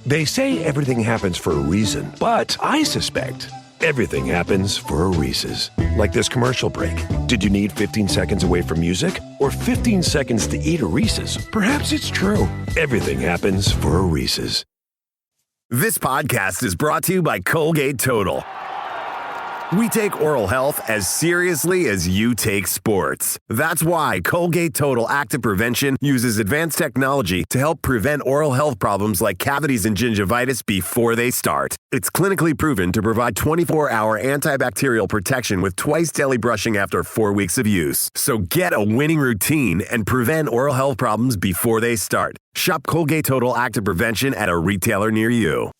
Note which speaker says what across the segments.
Speaker 1: They say everything happens for a reason, but I suspect everything happens for a Reese's. Like this commercial break. Did you need 15 seconds away from music or 15 seconds to eat a Reese's? Perhaps it's true. Everything happens for a Reese's.
Speaker 2: This podcast is brought to you by Colgate Total. We take oral health as seriously as you take sports. That's why Colgate Total Active Prevention uses advanced technology to help prevent oral health problems like cavities and gingivitis before they start. It's clinically proven to provide 24-hour antibacterial protection with twice daily brushing after 4 weeks of use. So get a winning routine and prevent oral health problems before they start. Shop Colgate Total Active Prevention at a retailer near you.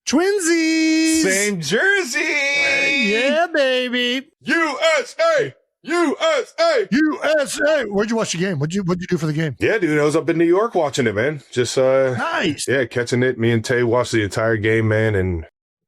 Speaker 3: Twinsies!
Speaker 4: Same jersey!
Speaker 3: Yeah, baby!
Speaker 4: USA! USA!
Speaker 3: USA! Where'd you watch the game? What'd you do for the game?
Speaker 4: Yeah, dude, I was up in New York watching it, man. Just,
Speaker 3: nice!
Speaker 4: Yeah, catching it. Me and Tay watched the entire game, man, and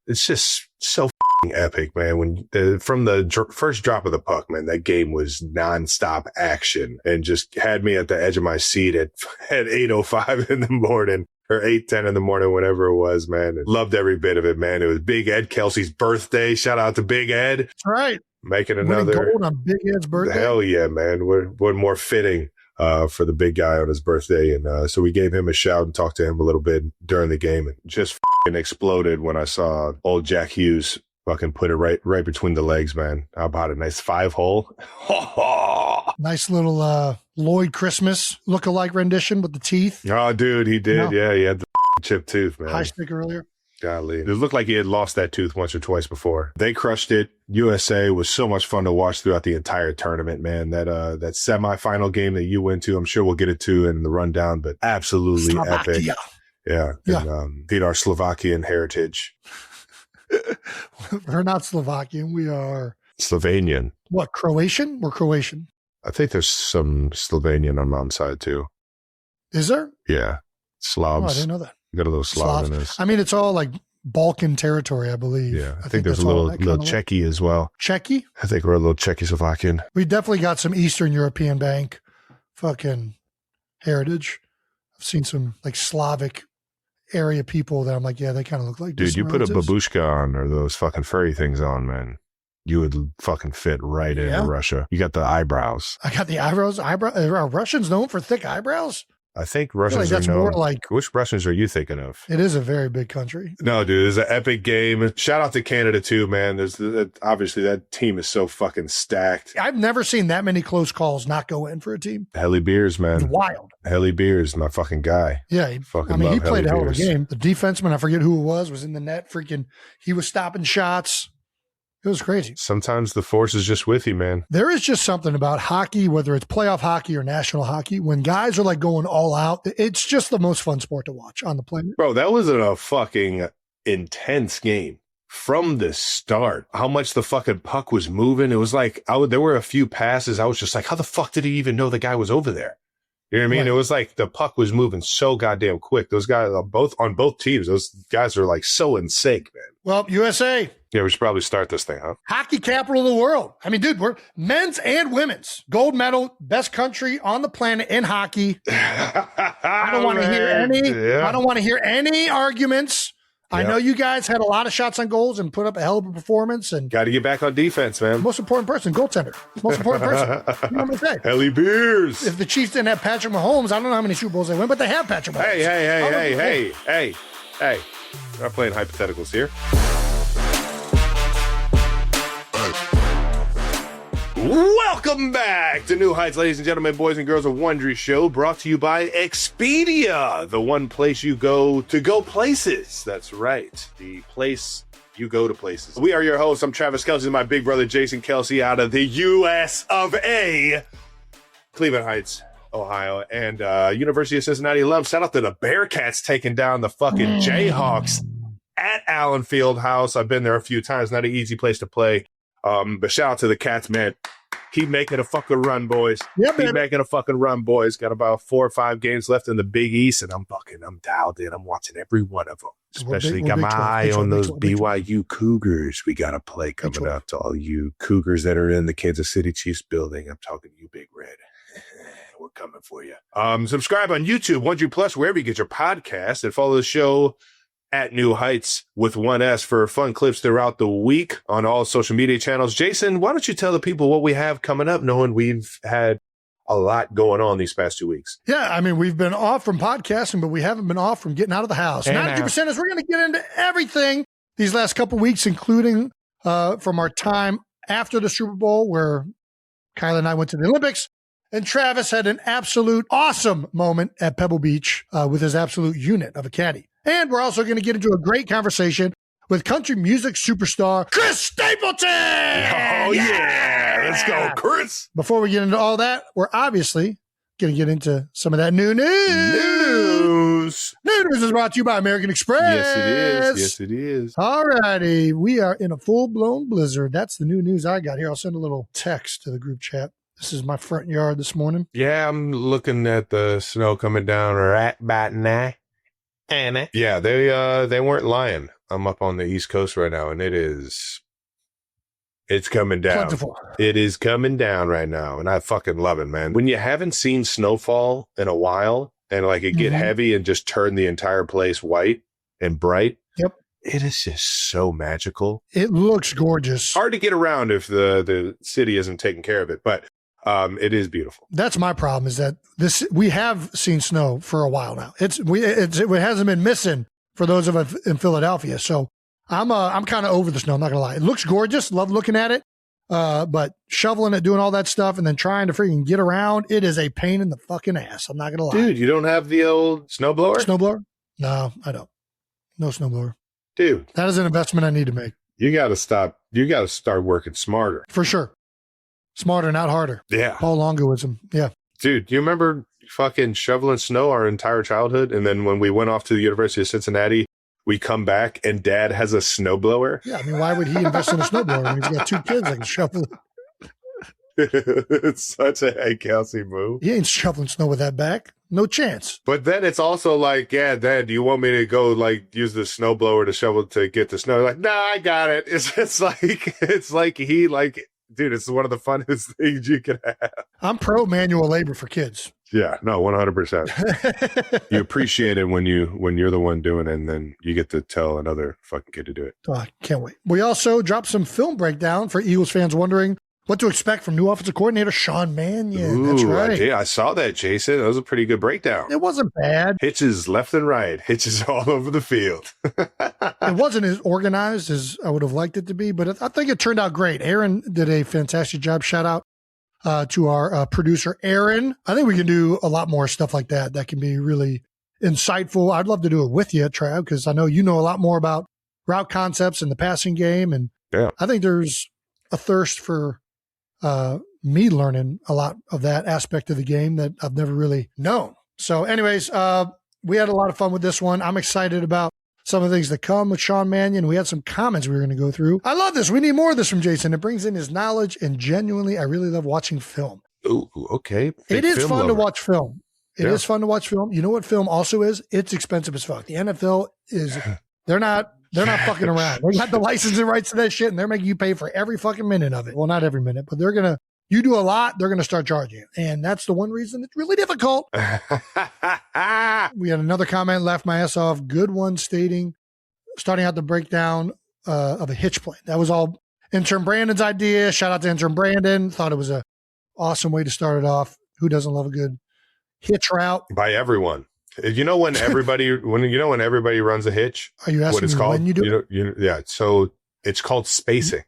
Speaker 4: it's just so epic, man. When from the first drop of the puck, man, that game was nonstop action and just had me at the edge of my seat at 8:05 in the morning. Or 8:10 in the morning, whatever it was, man. Loved every bit of it, man. It was Big Ed Kelsey's birthday. Shout out to Big Ed.
Speaker 3: That's right.
Speaker 4: Making another
Speaker 3: gold on Big Ed's birthday.
Speaker 4: Hell yeah, man. What more fitting for the big guy on his birthday. And so we gave him a shout and talked to him a little bit during the game, and just exploded when I saw old Jack Hughes fucking put it right between the legs, man. How about a nice 5-hole?
Speaker 3: Nice little Lloyd Christmas look-alike rendition with the teeth.
Speaker 4: Oh, dude, he did. Yeah, he had the chipped tooth, man.
Speaker 3: High stick earlier.
Speaker 4: Golly. It looked like he had lost that tooth once or twice before. They crushed it. USA was so much fun to watch throughout the entire tournament, man. That semifinal game that you went to, I'm sure we'll get it to in the rundown, but absolutely
Speaker 3: Slovakia.
Speaker 4: epic. Yeah. And, beat our Slovakian heritage.
Speaker 3: We're not Slovakian. We are
Speaker 4: Slovenian.
Speaker 3: What, Croatian? We're Croatian.
Speaker 4: I think there's some Slovenian on mom's side too.
Speaker 3: Is there?
Speaker 4: Yeah. Slavs.
Speaker 3: Oh, I didn't know that.
Speaker 4: Got a little Slav in us.
Speaker 3: I mean, it's all like Balkan territory, I believe.
Speaker 4: Yeah. I think there's a little Czechy as well.
Speaker 3: Czechy?
Speaker 4: I think we're a little Czechoslovakian.
Speaker 3: We definitely got some Eastern European bank fucking heritage. I've seen some like Slavic area people that I'm like, yeah, they kind of look like
Speaker 4: dude, you put a babushka on or those fucking furry things on, man. You would fucking fit right into Russia. You got the eyebrows.
Speaker 3: I got the eyebrows. Are Russians known for thick eyebrows?
Speaker 4: I think Russians
Speaker 3: that's
Speaker 4: are known.
Speaker 3: More like,
Speaker 4: which Russians are you thinking of?
Speaker 3: It is a very big country.
Speaker 4: No, dude, it's an epic game. Shout out to Canada too, man. Obviously that team is so fucking stacked.
Speaker 3: I've never seen that many close calls not go in for a team.
Speaker 4: Helly Beers, man.
Speaker 3: It's wild.
Speaker 4: Helly Beers, my fucking guy.
Speaker 3: Yeah, he played a hell of a game. The defenseman, I forget who it was in the net. He was stopping shots. It was crazy.
Speaker 4: Sometimes the force is just with you, man.
Speaker 3: There is just something about hockey, whether it's playoff hockey or national hockey, when guys are like going all out, it's just the most fun sport to watch on the planet.
Speaker 4: Bro, that was a fucking intense game from the start. How much the fucking puck was moving. It was like, there were a few passes. I was just like, how the fuck did he even know the guy was over there? You know what I mean? Right. It was like the puck was moving so goddamn quick. Those guys on both teams, those guys are like so in sync, man.
Speaker 3: Well, USA.
Speaker 4: Yeah, we should probably start this thing, huh?
Speaker 3: Hockey capital of the world. I mean, dude, we're men's and women's. Gold medal, best country on the planet in hockey. I don't want to hear I don't want to hear any arguments. I know you guys had a lot of shots on goals and put up a hell of a performance. And
Speaker 4: got to get back on defense, man.
Speaker 3: Most important person, goaltender. Most important person. You know what I'm saying?
Speaker 4: Helly Beers.
Speaker 3: If the Chiefs didn't have Patrick Mahomes, I don't know how many Super Bowls they win, but they have Patrick Mahomes.
Speaker 4: Hey. We're not playing hypotheticals here. Welcome back to New Heights, ladies and gentlemen, boys and girls, a Wondery show brought to you by Expedia, the one place you go to go places. That's right, the place you go to places. We are your hosts. I'm Travis Kelsey, my big brother Jason Kelsey out of the U.S. of A., Cleveland Heights, Ohio, and University of Cincinnati alum. Shout out to the Bearcats taking down the fucking Jayhawks at Allen Fieldhouse. I've been there a few times. Not an easy place to play. But shout out to the Cats, man. Keep making a fucking run, boys. Keep making a fucking run, boys. Got about 4 or 5 games left in the Big East, and I'm dialed in. I'm watching every one of them. Especially got my eye on those BYU Cougars. We got a play coming up to all you Cougars that are in the Kansas City Chiefs building. I'm talking to you, Big Red. We're coming for you. Subscribe on YouTube, Wondery Plus, wherever you get your podcast, and follow the show at New Heights with 1S for fun clips throughout the week on all social media channels. Jason, why don't you tell the people what we have coming up, knowing we've had a lot going on these past 2 weeks?
Speaker 3: Yeah, I mean, we've been off from podcasting, but we haven't been off from getting out of the house. 92% is we're going to get into everything these last couple weeks, including from our time after the Super Bowl, where Kylie and I went to the Olympics, and Travis had an absolute awesome moment at Pebble Beach with his absolute unit of a caddy. And we're also going to get into a great conversation with country music superstar Chris Stapleton.
Speaker 4: Oh, yeah. Let's go, Chris.
Speaker 3: Before we get into all that, we're obviously going to get into some of that new news. New news is brought to you by American Express.
Speaker 4: Yes, it is. Yes, it is.
Speaker 3: All righty. We are in a full-blown blizzard. That's the new news I got here. They send a little text to the group chat. This is my front yard this morning.
Speaker 4: Yeah, I'm looking at the snow coming down right about now. Yeah, they weren't lying. I'm up on the East Coast right now, and it's coming down.
Speaker 3: Plentiful.
Speaker 4: It is coming down right now, and I fucking love it, man. When you haven't seen snowfall in a while, and like it get heavy and just turn the entire place white and bright.
Speaker 3: Yep.
Speaker 4: It is just so magical.
Speaker 3: It looks gorgeous.
Speaker 4: Hard to get around if the city isn't taking care of it, but it is beautiful.
Speaker 3: That's my problem, is that we have seen snow for a while now. It hasn't been missing for those of us in Philadelphia. So I'm kind of over the snow. I'm not gonna lie. It looks gorgeous. Love looking at it. But shoveling it, doing all that stuff, and then trying to freaking get around, it is a pain in the fucking ass. I'm not gonna lie.
Speaker 4: Dude, you don't have the old snowblower?
Speaker 3: Snowblower? No, I don't. No snowblower.
Speaker 4: Dude,
Speaker 3: that is an investment I need to make.
Speaker 4: You got to stop. You got to start working smarter.
Speaker 3: For sure. Smarter, not harder.
Speaker 4: Yeah.
Speaker 3: Paul Longoism. Yeah.
Speaker 4: Dude, do you remember fucking shoveling snow our entire childhood? And then when we went off to the University of Cincinnati, we come back and Dad has a snowblower?
Speaker 3: Yeah, I mean, why would he invest in a snowblower when he's got two kids that can shovel?
Speaker 4: It's such a Hank Kelsey move.
Speaker 3: He ain't shoveling snow with that back. No chance.
Speaker 4: But then it's also like, yeah, Dad, do you want me to go like use the snowblower to shovel to get the snow? Like, nah, I got it. It's like he like, dude, it's one of the funnest things you can have.
Speaker 3: I'm pro manual labor for kids.
Speaker 4: Yeah, no, 100%. You appreciate it when you're the one doing it, and then you get to tell another fucking kid to do it.
Speaker 3: Oh, I can't wait. We also dropped some film breakdown for Eagles fans wondering what to expect from new offensive coordinator Sean Mannion.
Speaker 4: Ooh,
Speaker 3: that's right.
Speaker 4: I saw that, Jason. That was a pretty good breakdown.
Speaker 3: It wasn't bad.
Speaker 4: Hitches left and right. Hitches all over the field.
Speaker 3: It wasn't as organized as I would have liked it to be, but I think it turned out great. Aaron did a fantastic job. Shout out to our producer, Aaron. I think we can do a lot more stuff like that. That can be really insightful. I'd love to do it with you, Trav, because I know you know a lot more about route concepts and the passing game. And yeah. I think there's a thirst for me learning a lot of that aspect of the game that I've never really known. So anyways, we had a lot of fun with this one. I'm excited about some of the things that come with Sean Mannion. We had some comments we were going to go through. I love this. We need more of this from Jason. It brings in his knowledge, and genuinely, I really love watching film.
Speaker 4: Ooh, okay.
Speaker 3: It is fun to watch film. It is fun to watch film. You know what film also is? It's expensive as fuck. The NFL is, they're not fucking around. They got the licensing rights to that shit, and they're making you pay for every fucking minute of it. Well, not every minute, but you do a lot, they're going to start charging you. And that's the one reason it's really difficult. We had another comment, laughed my ass off. Good one starting out the breakdown of a hitch plane. That was all intern Brandon's idea. Shout out to intern Brandon. Thought it was a awesome way to start it off. Who doesn't love a good hitch route?
Speaker 4: By everyone. You know when everybody runs a hitch?
Speaker 3: Are you asking
Speaker 4: what it's
Speaker 3: me
Speaker 4: called?
Speaker 3: When you do it?
Speaker 4: Yeah. So it's called spacing.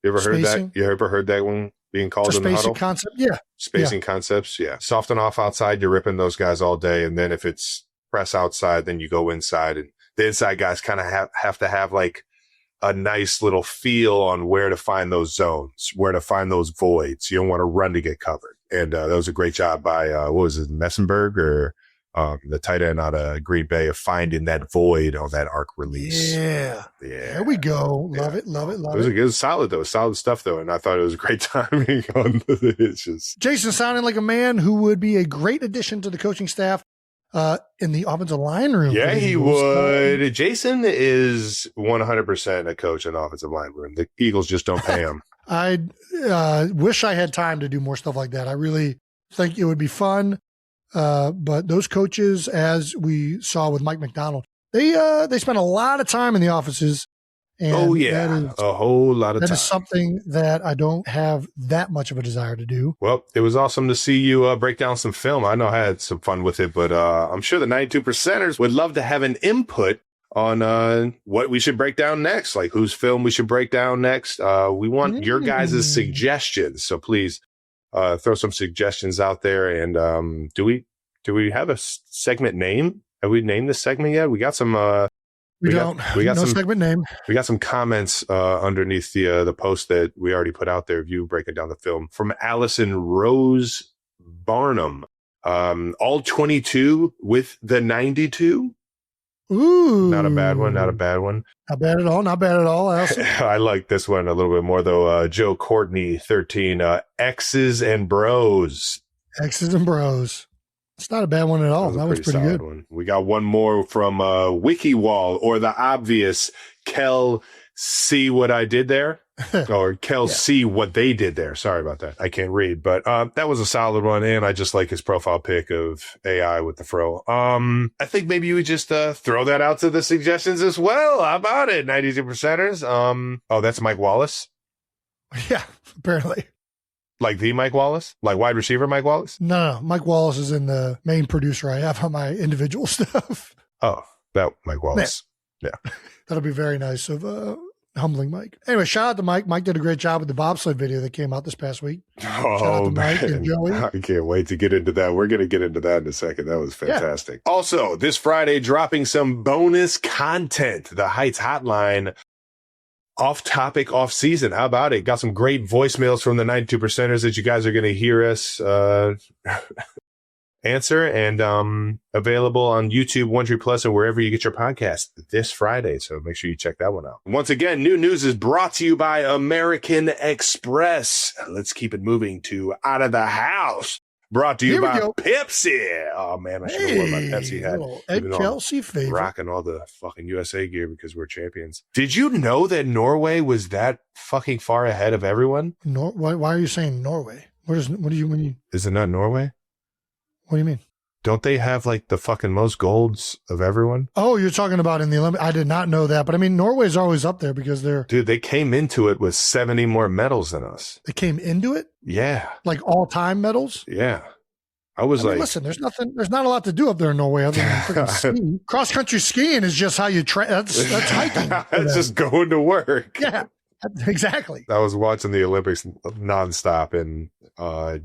Speaker 4: You ever heard that? You ever heard that one being called in the huddle?
Speaker 3: Spacing concept, yeah.
Speaker 4: Spacing concepts, yeah. Soften off outside, you're ripping those guys all day, and then if it's press outside, then you go inside, and the inside guys kind of have to have like a nice little feel on where to find those zones, where to find those voids. You don't want to run to get covered. And that was a great job by what was it, Messenberg or the tight end out of Green Bay, of finding that void on that arc release.
Speaker 3: Yeah. There we go. Love it.
Speaker 4: It was solid though. Solid stuff though. And I thought it was a great timing on the hitches.
Speaker 3: Jason sounding like a man who would be a great addition to the coaching staff in the offensive line room.
Speaker 4: Yeah, he would. Jason is 100% a coach in the offensive line room. The Eagles just don't pay him.
Speaker 3: I wish I had time to do more stuff like that. I really think it would be fun. But those coaches, as we saw with Mike McDonald, they spend a lot of time in the offices. And
Speaker 4: a whole lot of time.
Speaker 3: That is something that I don't have that much of a desire to do.
Speaker 4: Well, it was awesome to see you break down some film. I know I had some fun with it, but I'm sure the 92%ers would love to have an input on what we should break down next, like whose film we should break down next. We want your guys' suggestions, so please throw some suggestions out there. And do we have a segment name? Have we named this segment yet? We got some. We got
Speaker 3: no
Speaker 4: some
Speaker 3: segment name.
Speaker 4: We got some comments underneath the post that we already put out there of you breaking down the film from Allison Rose Barnum. All 22 with the 92.
Speaker 3: Ooh,
Speaker 4: not a bad one. Not bad at all. I like this one a little bit more though. Joe Courtney 13. X's and Bros. It's not a bad one at all. That was pretty good. One. We got one more from WikiWall, or the obvious Kel, see what I did there? Or Kel, see what they did there. Sorry about that. I can't read, but that was a solid one, and I just like his profile pic of AI with the fro. I think maybe you would just throw that out to the suggestions as well. How about it, 92%ers? Oh, that's Mike Wallace?
Speaker 3: Yeah, apparently.
Speaker 4: Like the Mike Wallace? Like wide receiver Mike Wallace?
Speaker 3: No. Mike Wallace is in the main producer I have on my individual stuff.
Speaker 4: Oh, that Mike Wallace. Yeah.
Speaker 3: That'll be very nice of humbling Mike. Anyway, shout out to Mike. Mike did a great job with the bobsled video that came out this past week. Shout out to Mike and Joey.
Speaker 4: I can't wait to get into that. We're going to get into that in a second. That was fantastic. Yeah. Also, this Friday, dropping some bonus content. The Heights Hotline. Off topic, off season. How about it? Got some great voicemails from the 92%ers that you guys are going to hear us answer, and available on YouTube, Wondery Plus, and wherever you get your podcast this Friday. So make sure you check that one out. Once again, new news is brought to you by American Express. Let's keep it moving to Out of the House. Brought to you by Pepsi. Oh, man, I should have worn my Pepsi hat.
Speaker 3: Ed Kelsey favorite.
Speaker 4: Rocking all the fucking USA gear because we're champions. Did you know that Norway was that fucking far ahead of everyone?
Speaker 3: Why are you saying Norway? What do you mean?
Speaker 4: Is it not Norway?
Speaker 3: What do you mean?
Speaker 4: Don't they have like the fucking most golds of everyone?
Speaker 3: Oh, you're talking about in the Olympics. I did not know that. But I mean, Norway's always up there because they're...
Speaker 4: Dude, they came into it with 70 more medals than us.
Speaker 3: They came into it?
Speaker 4: Yeah.
Speaker 3: Like all-time medals?
Speaker 4: Yeah. I mean,
Speaker 3: listen, there's not a lot to do up there in Norway other than freaking skiing. Cross-country skiing is just how you that's hiking.
Speaker 4: That's just going to work.
Speaker 3: Yeah, exactly.
Speaker 4: I was watching the Olympics nonstop, and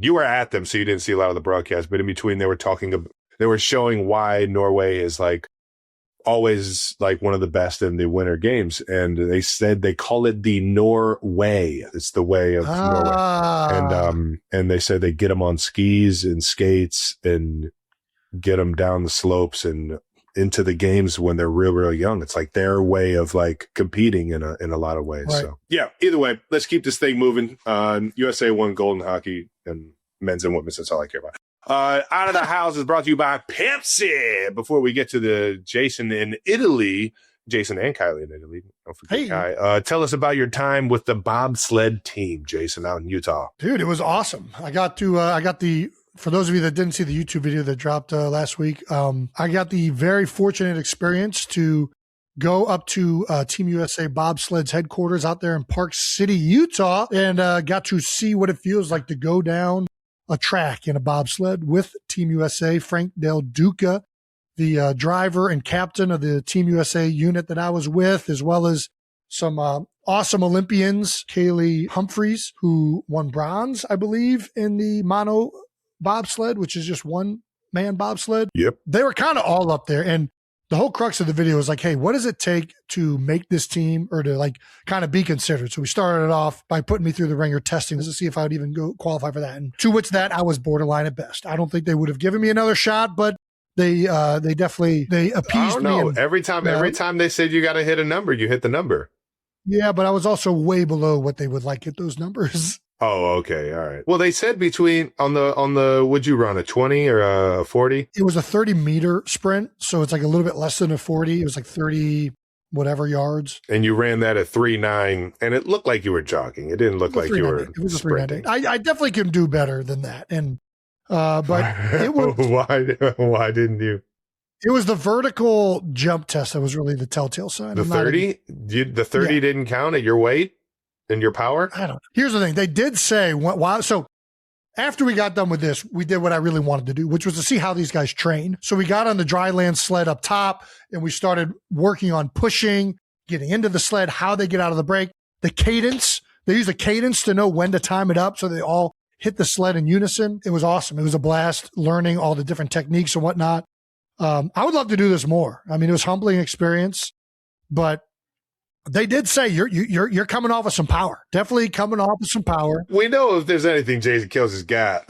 Speaker 4: you were at them, so you didn't see a lot of the broadcast, but in between they were showing why Norway is like always like one of the best in the winter games. And they said they call it the Norway. It's the way of Norway. And they said they get them on skis and skates and get them down the slopes and into the games when they're real, real young. It's like their way of like competing in a lot of ways. Right. So yeah, either way, let's keep this thing moving. USA won gold in hockey, and men's and women's. That's all I care about. Out of the House is brought to you by Pepsi. Before we get to the Jason and Kylie in Italy, don't forget Kai. Tell us about your time with the bobsled team, Jason, out in Utah.
Speaker 3: Dude, it was awesome. For those of you that didn't see the YouTube video that dropped last week, I got the very fortunate experience to go up to Team USA Bobsled's headquarters out there in Park City, Utah, and got to see what it feels like to go down a track in a bobsled with Team USA. Frank Del Duca, the driver and captain of the Team USA unit that I was with, as well as some awesome Olympians, Kylie Humphreys, who won bronze, I believe, in the mono bobsled, which is just one man bobsled.
Speaker 4: Yep.
Speaker 3: They were kind of all up there. And the whole crux of the video was like, hey, what does it take to make this team or to like kind of be considered? So we started off by putting me through the ringer testing to see if I would even go qualify for that. And to which that I was borderline at best. I don't think they would have given me another shot, but they appeased me. And,
Speaker 4: every time they said you got to hit a number, you hit the number.
Speaker 3: Yeah, but I was also way below what they would like at those numbers.
Speaker 4: Oh, okay. All right. Well, they said between on the would you run a 20 or a 40?
Speaker 3: It was a 30-meter sprint, so it's like a little bit less than a 40. It was like 30 whatever yards.
Speaker 4: And you ran that at 3.9, and it looked like you were jogging. It didn't look like you were sprinting.
Speaker 3: I definitely can do better than that. And but it was
Speaker 4: why didn't you?
Speaker 3: It was the vertical jump test that was really the telltale sign.
Speaker 4: The 30? The 30 didn't count at your weight and your power?
Speaker 3: I don't know. Here's the thing. They did say, so after we got done with this, we did what I really wanted to do, which was to see how these guys train. So we got on the dry land sled up top and we started working on pushing, getting into the sled, how they get out of the break, the cadence. They use a cadence to know when to time it up so they all hit the sled in unison. It was awesome. It was a blast learning all the different techniques and whatnot. I would love to do this more. I mean, it was a humbling experience, but they did say you're coming off with some power. Definitely coming off with some power.
Speaker 4: We know if there's anything Jason Kills has got,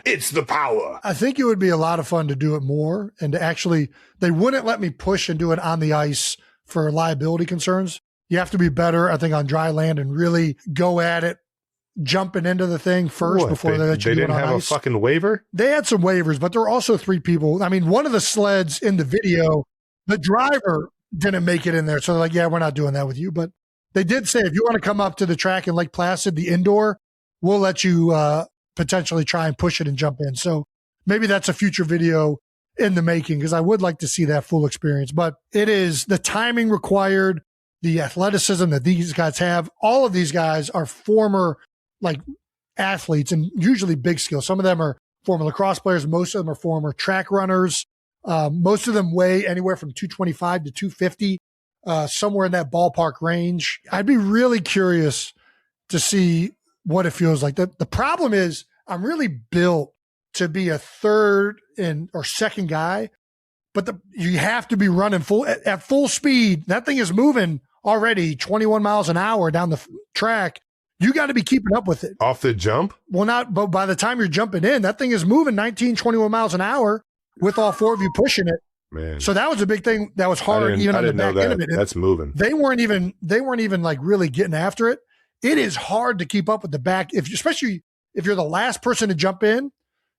Speaker 4: it's the power.
Speaker 3: I think it would be a lot of fun to do it more and to actually, they wouldn't let me push and do it on the ice for liability concerns. You have to be better, I think, on dry land and really go at it, jumping into the thing first before they let you do it on ice. They didn't have a
Speaker 4: fucking waiver?
Speaker 3: They had some waivers, but there were also 3 people. I mean, one of the sleds in the video, the driver didn't make it in there. So they're like, yeah, we're not doing that with you. But they did say, if you want to come up to the track in Lake Placid, the indoor, we'll let you potentially try and push it and jump in. So maybe that's a future video in the making, because I would like to see that full experience. But it is the timing required, the athleticism that these guys have. All of these guys are former like athletes and usually big skills. Some of them are former lacrosse players. Most of them are former track runners. Most of them weigh anywhere from 225 to 250, somewhere in that ballpark range. I'd be really curious to see what it feels like. The problem is I'm really built to be a third or second guy, but you have to be running at full speed. That thing is moving already 21 miles an hour down the track. You got to be keeping up with it.
Speaker 4: Off the jump?
Speaker 3: Well, but by the time you're jumping in, that thing is moving 19, 21 miles an hour with all 4 of you pushing it.
Speaker 4: Man.
Speaker 3: So that was a big thing that was hard even on the back end of it.
Speaker 4: That's moving.
Speaker 3: They weren't even like really getting after it. It is hard to keep up with the back, especially if you're the last person to jump in.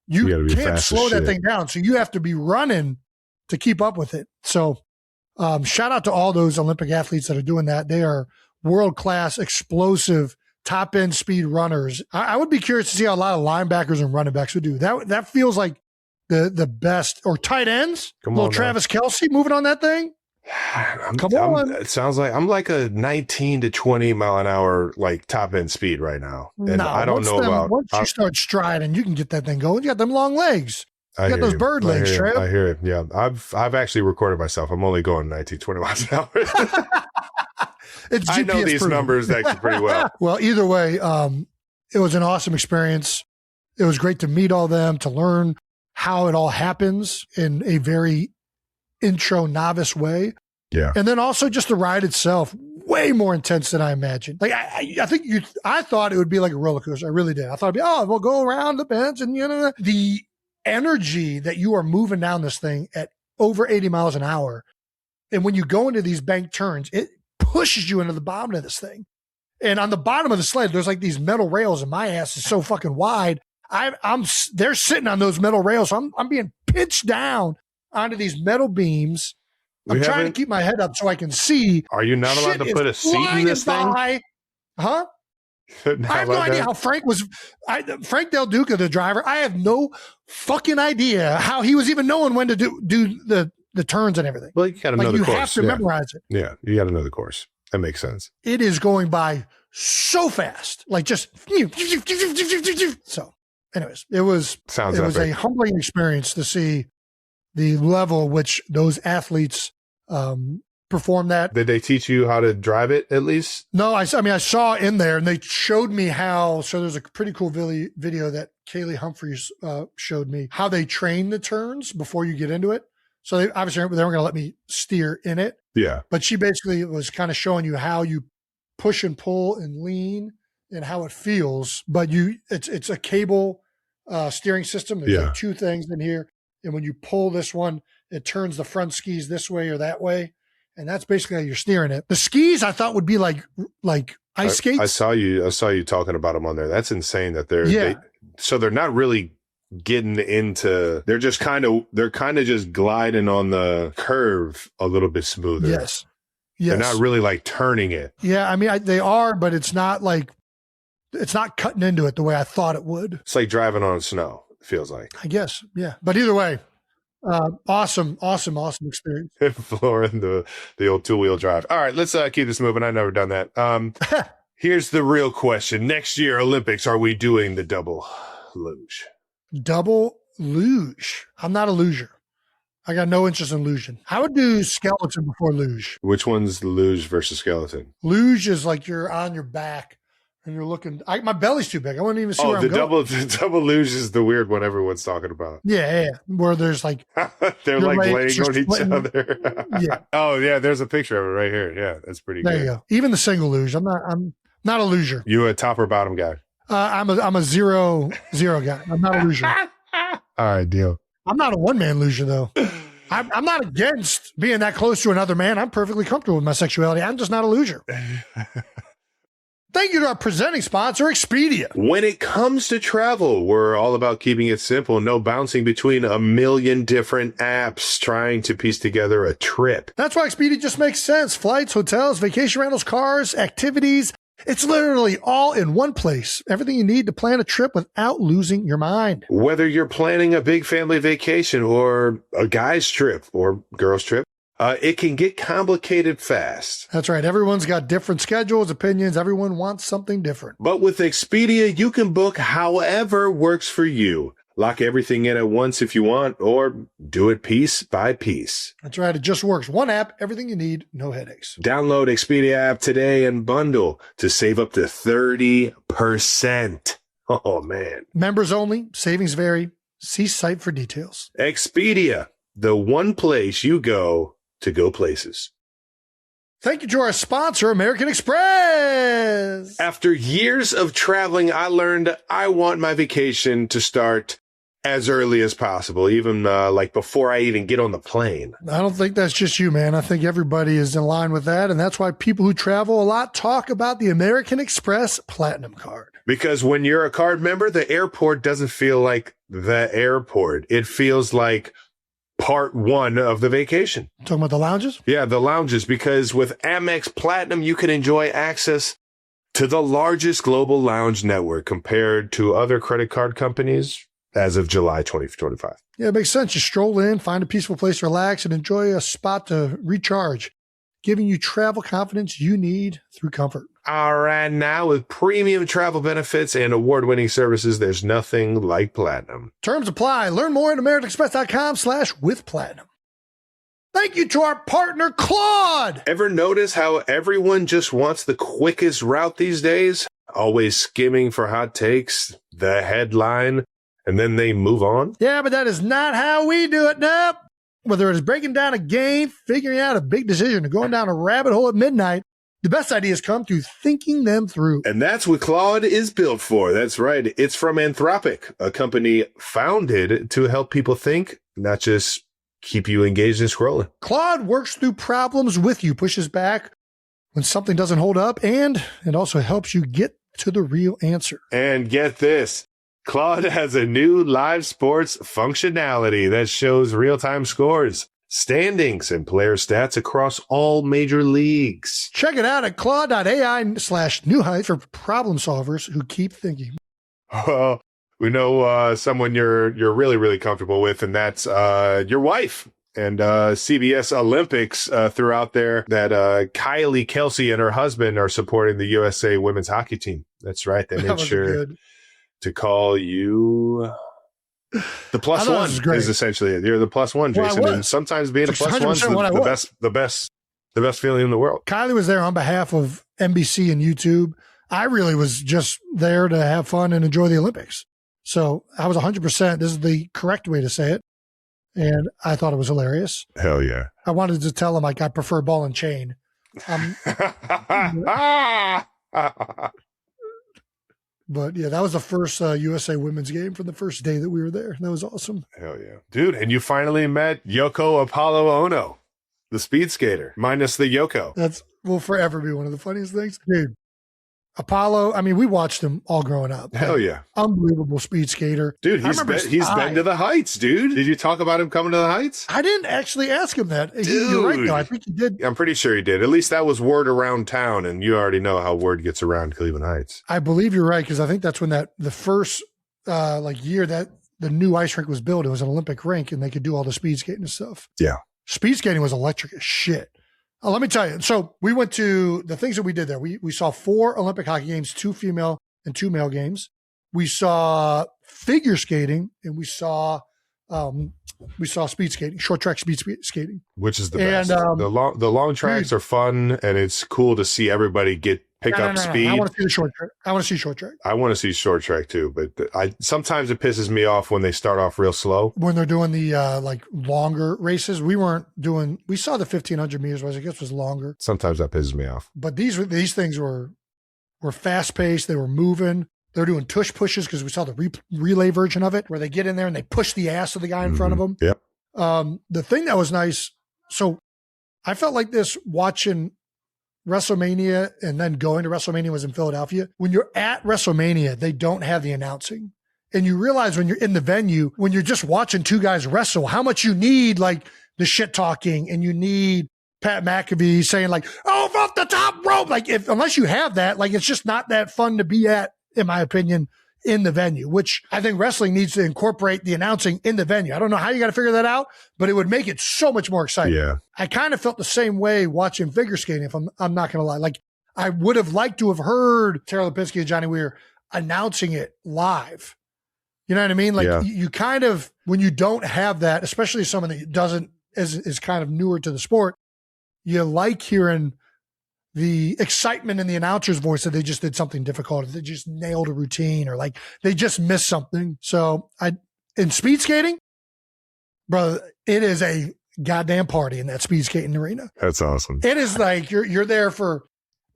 Speaker 3: You can't slow that thing down. So you have to be running to keep up with it. So shout out to all those Olympic athletes that are doing that. They are world-class, explosive, top-end speed runners. I would be curious to see how a lot of linebackers and running backs would do. That feels like the best. Or tight ends. Little Travis Kelce moving on that thing. Come on.
Speaker 4: It sounds like I'm like a 19 to 20 mile an hour like top end speed right now. And I don't know about
Speaker 3: once you start striding, you can get that thing going. You got them long legs. You got those bird legs, Trev.
Speaker 4: I hear it. Yeah. I've actually recorded myself. I'm only going 19, 20 miles an hour. I know these numbers actually pretty well.
Speaker 3: Well, either way, it was an awesome experience. It was great to meet all them, to learn how it all happens in a very intro novice way.
Speaker 4: Yeah.
Speaker 3: And then also just the ride itself, way more intense than I imagined. Like I thought it would be like a roller coaster. I really did. I thought it'd be, we'll go around the bends and the energy that you are moving down this thing at over 80 miles an hour. And when you go into these bank turns, it pushes you into the bottom of this thing. And on the bottom of the sled, there's like these metal rails and my ass is so fucking wide. They're sitting on those metal rails. So I'm being pitched down onto these metal beams. I'm trying to keep my head up so I can see.
Speaker 4: Are you not allowed to put a seat in this thing?
Speaker 3: Huh? I have no idea how Frank Del Duca, the driver. I have no fucking idea how he was even knowing when to do the turns and everything.
Speaker 4: Well, you got to know the course.
Speaker 3: You have to memorize it.
Speaker 4: Yeah, you got to know the course. That makes sense.
Speaker 3: It is going by so fast, like just so. Anyways, it was a humbling experience to see the level at which those athletes perform that.
Speaker 4: Did they teach you how to drive it at least?
Speaker 3: No, I saw in there and they showed me how. So there's a pretty cool video that Kylie Humphreys showed me how they train the turns before you get into it. So they weren't going to let me steer in it.
Speaker 4: Yeah.
Speaker 3: But she basically was kind of showing you how you push and pull and lean and how it feels. But it's a cable steering system. There's like 2 things in here. And when you pull this one, it turns the front skis this way or that way. And that's basically how you're steering it. The skis I thought would be like ice skates.
Speaker 4: I saw you talking about them on there. That's insane that they're not really getting into, they're kind of just gliding on the curve a little bit smoother.
Speaker 3: Yes.
Speaker 4: They're not really like turning it.
Speaker 3: Yeah. I mean, they are, but it's not cutting into it the way I thought it would.
Speaker 4: It's like driving on snow. It feels like,
Speaker 3: I guess. Yeah. But either way, Awesome experience.
Speaker 4: Flooring the old two-wheel drive. All right, let's keep this moving. I've never done that. Here's the real question. Next year, Olympics, are we doing the double luge?
Speaker 3: Double luge. I'm not a luger. I got no interest in luging. I would do skeleton before luge.
Speaker 4: Which one's the luge versus skeleton?
Speaker 3: Luge is like you're on your back and you're looking. My belly's too big. I wouldn't even see where I'm going.
Speaker 4: The double luge is the weird one everyone's talking about.
Speaker 3: Yeah. Where there's like
Speaker 4: they're like laying on each other.
Speaker 3: Yeah.
Speaker 4: Oh yeah, there's a picture of it right here. Yeah, that's pretty good.
Speaker 3: There you go. Even the single luge. I'm not a luger.
Speaker 4: You a top or bottom guy?
Speaker 3: I'm a zero guy. I'm not a luger.
Speaker 4: All right, deal.
Speaker 3: I'm not a one-man luger, though. I'm not against being that close to another man. I'm perfectly comfortable with my sexuality. I'm just not a luger. Thank you to our presenting sponsor, Expedia.
Speaker 4: When it comes to travel, we're all about keeping it simple. No bouncing between a million different apps trying to piece together a trip.
Speaker 3: That's why Expedia just makes sense. Flights, hotels, vacation rentals, cars, activities. It's literally all in one place. Everything you need to plan a trip without losing your mind.
Speaker 4: Whether you're planning a big family vacation or a guy's trip or girl's trip, it can get complicated fast.
Speaker 3: That's right. Everyone's got different schedules, opinions. Everyone wants something different.
Speaker 4: But with Expedia, you can book however works for you. Lock everything in at once if you want, or do it piece by piece.
Speaker 3: That's right. It just works. One app, everything you need, no headaches.
Speaker 4: Download Expedia app today and bundle to save up to 30%. Oh, man.
Speaker 3: Members only. Savings vary. See site for details.
Speaker 4: Expedia, the one place you go to go places.
Speaker 3: Thank you to our sponsor, American Express.
Speaker 4: After years of traveling, I learned I want my vacation to start as early as possible, even like before I even get on the plane.
Speaker 3: I don't think that's just you, man. I think everybody is in line with that. And that's why people who travel a lot talk about the American Express Platinum Card.
Speaker 4: Because when you're a card member, the airport doesn't feel like the airport. It feels like part one of the vacation.
Speaker 3: Talking about the lounges?
Speaker 4: Yeah, the lounges, because with Amex Platinum, you can enjoy access to the largest global lounge network compared to other credit card companies as of July 2025.
Speaker 3: Yeah, it makes sense. You stroll in, find a peaceful place to relax, and enjoy a spot to recharge, giving you travel confidence you need through comfort.
Speaker 4: All right, now with premium travel benefits and award-winning services, there's nothing like Platinum.
Speaker 3: Terms apply. Learn more at americanexpress.com/withplatinum. Thank you to our partner, Claude.
Speaker 4: Ever notice how everyone just wants the quickest route these days? Always skimming for hot takes, the headline, and then they move on?
Speaker 3: Yeah, but that is not how we do it. Nope. Whether it is breaking down a game, figuring out a big decision, or going down a rabbit hole at midnight, the best ideas come through thinking them through.
Speaker 4: And that's what Claude is built for. That's right. It's from Anthropic, a company founded to help people think, not just keep you engaged in scrolling.
Speaker 3: Claude works through problems with you, pushes back when something doesn't hold up, and it also helps you get to the real answer.
Speaker 4: And get this. Claude has a new live sports functionality that shows real-time scores, standings, and player stats across all major leagues.
Speaker 3: Check it out at claude.ai/New Heights for problem solvers who keep thinking.
Speaker 4: Well, we know someone you're really, really comfortable with, and that's your wife. And CBS Olympics threw out there that Kylie, Kelsey, and her husband are supporting the USA women's hockey team. That's right. They made sure to call you the plus one is essentially it. You're the plus one, Jason. And sometimes being a plus one is the best feeling in the world.
Speaker 3: Kylie was there on behalf of NBC and YouTube. I really was just there to have fun and enjoy the Olympics. So I was 100%. This is the correct way to say it. And I thought it was hilarious.
Speaker 4: Hell yeah.
Speaker 3: I wanted to tell him like I prefer ball and chain. But yeah, that was the first USA women's game from the first day that we were there. That was awesome.
Speaker 4: Hell yeah. Dude, and you finally met Yoko Apollo Ono, the speed skater, minus the Yoko.
Speaker 3: That's will forever be one of the funniest things. Dude, Apollo, I mean, we watched him all growing up.
Speaker 4: Hell yeah.
Speaker 3: Unbelievable speed skater.
Speaker 4: Dude, he's been to the Heights, dude. Did you talk about him coming to the Heights?
Speaker 3: I didn't actually ask him that. Dude. You're right, though. I think he did.
Speaker 4: I'm pretty sure he did. At least that was word around town, and you already know how word gets around Cleveland Heights.
Speaker 3: I believe you're right, because I think that's when the first year that the new ice rink was built, it was an Olympic rink and they could do all the speed skating and stuff.
Speaker 4: Yeah.
Speaker 3: Speed skating was electric as shit. Let me tell you. So we went to the things that we did there. We saw 4 Olympic hockey games, 2 female and 2 male games. We saw figure skating and we saw speed skating, short track speed skating,
Speaker 4: which is the best. The long tracks are fun, and it's cool to see everybody pick up speed.
Speaker 3: I want to see the short track. I want to see short track.
Speaker 4: I want to see short track too, but sometimes it pisses me off when they start off real slow.
Speaker 3: When they're doing the like longer races, we saw the 1500 meters, which I guess was longer.
Speaker 4: Sometimes that pisses me off.
Speaker 3: But these things were fast paced. They were moving. They're doing tush pushes because we saw the relay version of it where they get in there and they push the ass of the guy in front of them.
Speaker 4: Yep.
Speaker 3: The thing that was nice, so I felt like this watching WrestleMania and then going to WrestleMania was in Philadelphia. When you're at WrestleMania, they don't have the announcing. And you realize when you're in the venue, when you're just watching 2 guys wrestle, how much you need like the shit talking and you need Pat McAfee saying like, oh, off the top rope. Like unless you have that, like it's just not that fun to be at, in my opinion, in the venue, which I think wrestling needs to incorporate the announcing in the venue. I don't know how you got to figure that out, but it would make it so much more exciting.
Speaker 4: Yeah.
Speaker 3: I kind of felt the same way watching figure skating, if I'm not going to lie. Like I would have liked to have heard Tara Lipinski and Johnny Weir announcing it live. You know what I mean? Like you kind of, when you don't have that, especially someone that is kind of newer to the sport, you like hearing the excitement in the announcer's voice that they just did something difficult, they just nailed a routine, or like they just missed something. So in speed skating, bro, it is a goddamn party in that speed skating arena.
Speaker 4: That's awesome.
Speaker 3: It is like you're there for,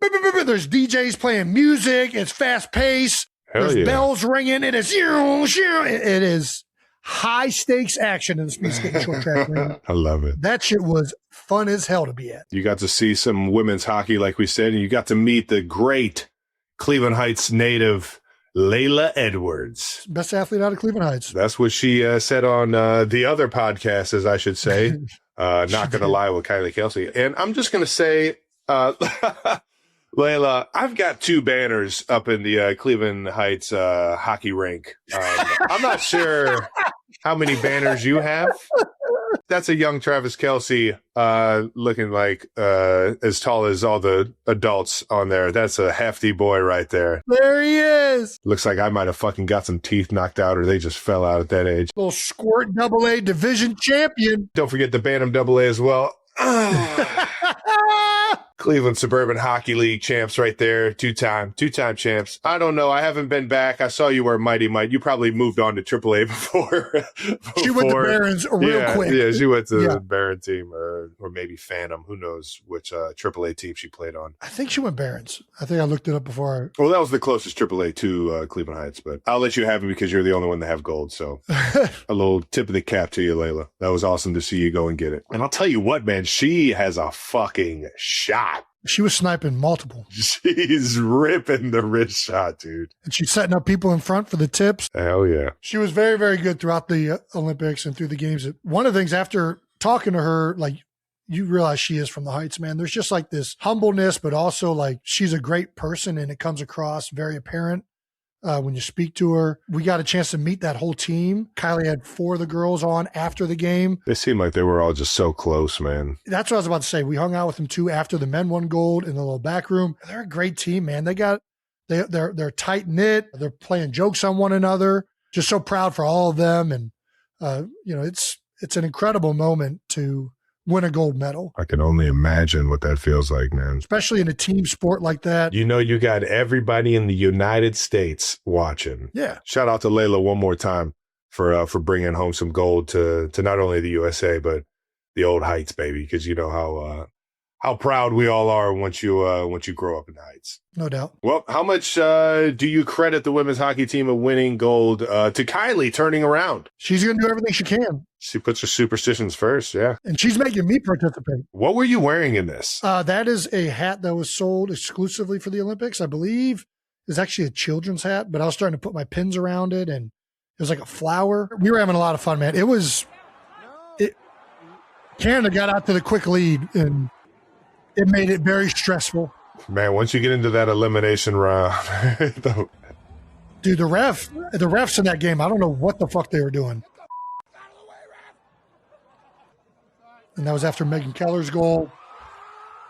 Speaker 3: there's DJs playing music. It's fast paced. There's bells ringing. It is high stakes action in the speed skating short track arena.
Speaker 4: I love it.
Speaker 3: That shit was fun as hell to be at.
Speaker 4: You got to see some women's hockey, like we said, and you got to meet the great Cleveland Heights native Laila Edwards.
Speaker 3: Best athlete out of Cleveland Heights.
Speaker 4: That's what she said on the other podcast, as I should say. Not going to lie with Kylie Kelsey. And I'm just going to say, Laila, I've got 2 banners up in the Cleveland Heights hockey rink. I'm not sure how many banners you have. That's a young Travis Kelsey looking like as tall as all the adults on there. That's a hefty boy right there.
Speaker 3: There he is.
Speaker 4: Looks like I might have fucking got some teeth knocked out, or they just fell out at that age.
Speaker 3: Little squirt AA division champion.
Speaker 4: Don't forget the Bantam AA as well. Cleveland Suburban Hockey League champs right there. Two-time champs. I don't know. I haven't been back. I saw you were Mighty Might. You probably moved on to AAA before.
Speaker 3: She went to Barons real quick.
Speaker 4: Yeah, she went to the Baron team or maybe Phantom. Who knows which AAA team she played on.
Speaker 3: I think she went Barons. I think I looked it up before.
Speaker 4: Well, that was the closest AAA to Cleveland Heights, but I'll let you have it because you're the only one that have gold. So a little tip of the cap to you, Laila. That was awesome to see you go and get it. And I'll tell you what, man, she has a fucking shot.
Speaker 3: She was sniping multiple.
Speaker 4: She's ripping the wrist shot, dude.
Speaker 3: And she's setting up people in front for the tips.
Speaker 4: Hell yeah.
Speaker 3: She was very, very good throughout the Olympics and through the games. One of the things after talking to her, like, you realize she is from the Heights, man. There's just like this humbleness, but also like she's a great person and it comes across very apparent when you speak to her. We got a chance to meet that whole team. Kylie had 4 of the girls on after the game.
Speaker 4: They seemed like they were all just so close, man.
Speaker 3: That's what I was about to say. We hung out with them too after the men won gold in the little back room. They're a great team, man. They're tight knit. They're playing jokes on one another. Just so proud for all of them. And it's an incredible moment to win a gold medal.
Speaker 4: I can only imagine what that feels like, man.
Speaker 3: Especially in a team sport like that.
Speaker 4: You know, you got everybody in the United States watching.
Speaker 3: Yeah.
Speaker 4: Shout out to Laila one more time for bringing home some gold to not only the USA, but the old Heights, baby. Because you know how proud we all are once you grow up in the Heights.
Speaker 3: No doubt.
Speaker 4: Well, how much do you credit the women's hockey team of winning gold to Kylie turning around?
Speaker 3: She's going to do everything she can.
Speaker 4: She puts her superstitions first, yeah.
Speaker 3: And she's making me participate.
Speaker 4: What were you wearing in this?
Speaker 3: That is a hat that was sold exclusively for the Olympics. I believe it's actually a children's hat, but I was starting to put my pins around it, and it was like a flower. We were having a lot of fun, man. Canada got out to the quick lead, and it made it very stressful.
Speaker 4: Man, once you get into that elimination round,
Speaker 3: Dude, the refs in that game, I don't know what the fuck they were doing. And that was after Megan Keller's goal.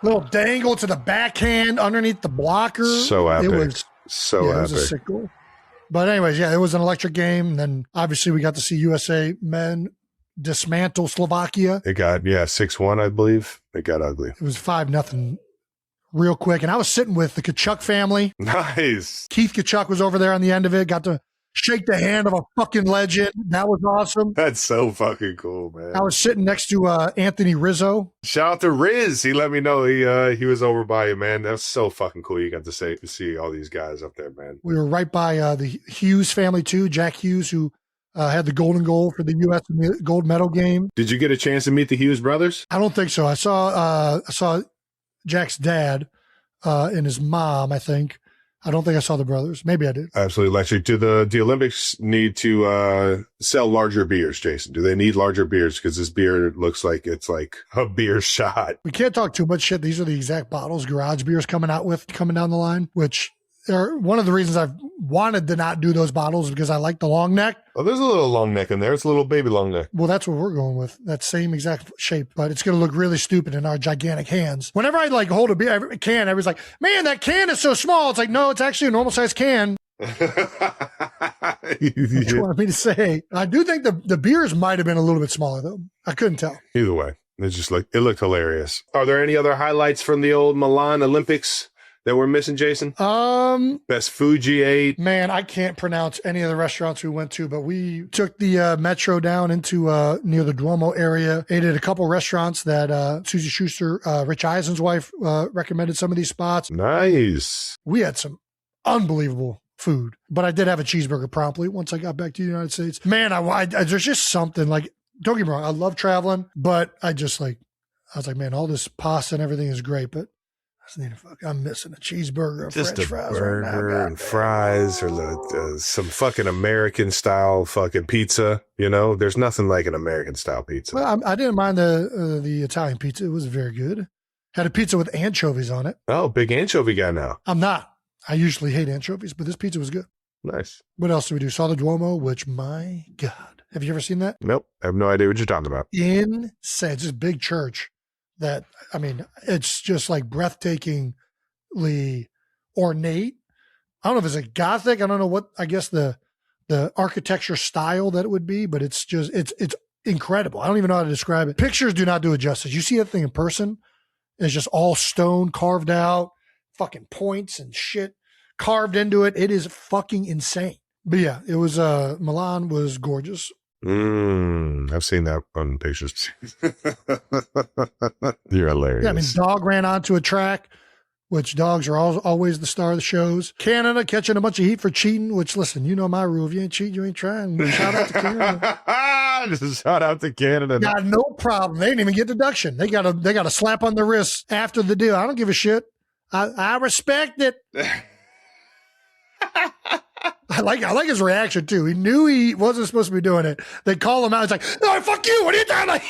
Speaker 3: Little dangle to the backhand underneath the blocker.
Speaker 4: So epic.
Speaker 3: It was
Speaker 4: epic.
Speaker 3: It was a sick goal. But anyways, yeah, it was an electric game. And then obviously we got to see USA men dismantle Slovakia.
Speaker 4: It got 6-1, I believe. It got ugly.
Speaker 3: It was 5-0 real quick. And I was sitting with the Kachuk family.
Speaker 4: Nice.
Speaker 3: Keith Kachuk was over there on the end of it. Got to shake the hand of a fucking legend. That was awesome.
Speaker 4: That's so fucking cool, man.
Speaker 3: I was sitting next to Anthony Rizzo.
Speaker 4: Shout out to Riz. He let me know he was over by you, man. That's so fucking cool. You got to see all these guys up there, man.
Speaker 3: We were right by the Hughes family too. Jack Hughes, who had the golden goal for the U.S. in the gold medal game.
Speaker 4: Did you get a chance to meet the Hughes brothers?
Speaker 3: I don't think so. I saw Jack's dad and his mom, I think. I don't think I saw the brothers. Maybe I did.
Speaker 4: Absolutely electric. Do the Olympics need to sell larger beers, Jason? Do they need larger beers? Because this beer looks like it's like a beer shot.
Speaker 3: We can't talk too much shit. These are the exact bottles Garage Beer's coming down the line, which are one of the reasons I've wanted to not do those bottles because I like the long neck.
Speaker 4: Oh, there's a little long neck in there. It's a little baby long neck.
Speaker 3: Well, that's what we're going with. That same exact shape, but it's going to look really stupid in our gigantic hands. Whenever I hold a beer can, everybody's like, man, that can is so small. It's like, no, it's actually a normal sized can. What you want me to say? I do think the beers might have been a little bit smaller though. I couldn't tell.
Speaker 4: Either way, it looked hilarious. Are there any other highlights from the old Milan Olympics that we're missing, Jason? Best food you ate? Man,
Speaker 3: I can't pronounce any of the restaurants we went to, but we took the metro down into near the Duomo area, ate at a couple restaurants that Susie Schuster, Rich Eisen's wife, recommended some of these spots.
Speaker 4: Nice.
Speaker 3: We had some unbelievable food, but I did have a cheeseburger promptly once I got back to the United States. Man, I there's just something like, don't get me wrong, I love traveling, but I was like, man, all this pasta and everything is great, but I'm missing a cheeseburger,
Speaker 4: just
Speaker 3: French
Speaker 4: a
Speaker 3: fries
Speaker 4: burger
Speaker 3: right now,
Speaker 4: and fries, or some fucking American style fucking pizza. You know, there's nothing like an American style pizza.
Speaker 3: Well, I didn't mind the Italian pizza; it was very good. Had a pizza with anchovies on it.
Speaker 4: Oh, big anchovy guy now.
Speaker 3: I'm not. I usually hate anchovies, but this pizza was good.
Speaker 4: Nice.
Speaker 3: What else did we do? Saw the Duomo, which my God, have you ever seen that?
Speaker 4: Nope, I have no idea what you're talking about.
Speaker 3: Insane! It's this big church. That, I mean, it's just like breathtakingly ornate. I don't know if it's a Gothic. I don't know what, I guess the architecture style that it would be, but it's just, it's incredible. I don't even know how to describe it. Pictures do not do it justice. You see that thing in person, it's just all stone carved out, fucking points and shit carved into it. It is fucking insane. But yeah, it was, Milan was gorgeous.
Speaker 4: I've seen that on pictures. You're hilarious.
Speaker 3: Yeah, I mean, dog ran onto a track, which dogs are always the star of the shows. Canada catching a bunch of heat for cheating, which, listen, you know my rule. If you ain't cheating, you ain't trying. Shout out to Canada.
Speaker 4: Just shout out to Canada.
Speaker 3: Got no problem. They didn't even get deduction. They got a slap on the wrist after the deal. I don't give a shit. I respect it. I like his reaction too. He knew he wasn't supposed to be doing it. They call him out. It's like, no, fuck you. What are you doing? Like,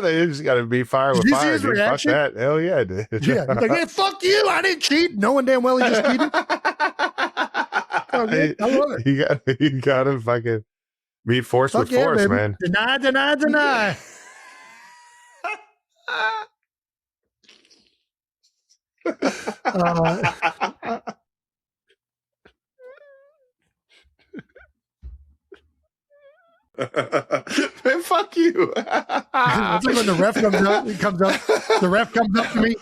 Speaker 4: they just got to be fired with fire. Dude. Fuck that. Hell yeah, dude.
Speaker 3: Yeah. He's like, hey, fuck you. I didn't cheat. Knowing damn well he just cheated. I love it.
Speaker 4: You got to fucking meet force with force, baby. Man.
Speaker 3: Deny.
Speaker 4: Man, fuck you.
Speaker 3: It's like when the ref comes up to me.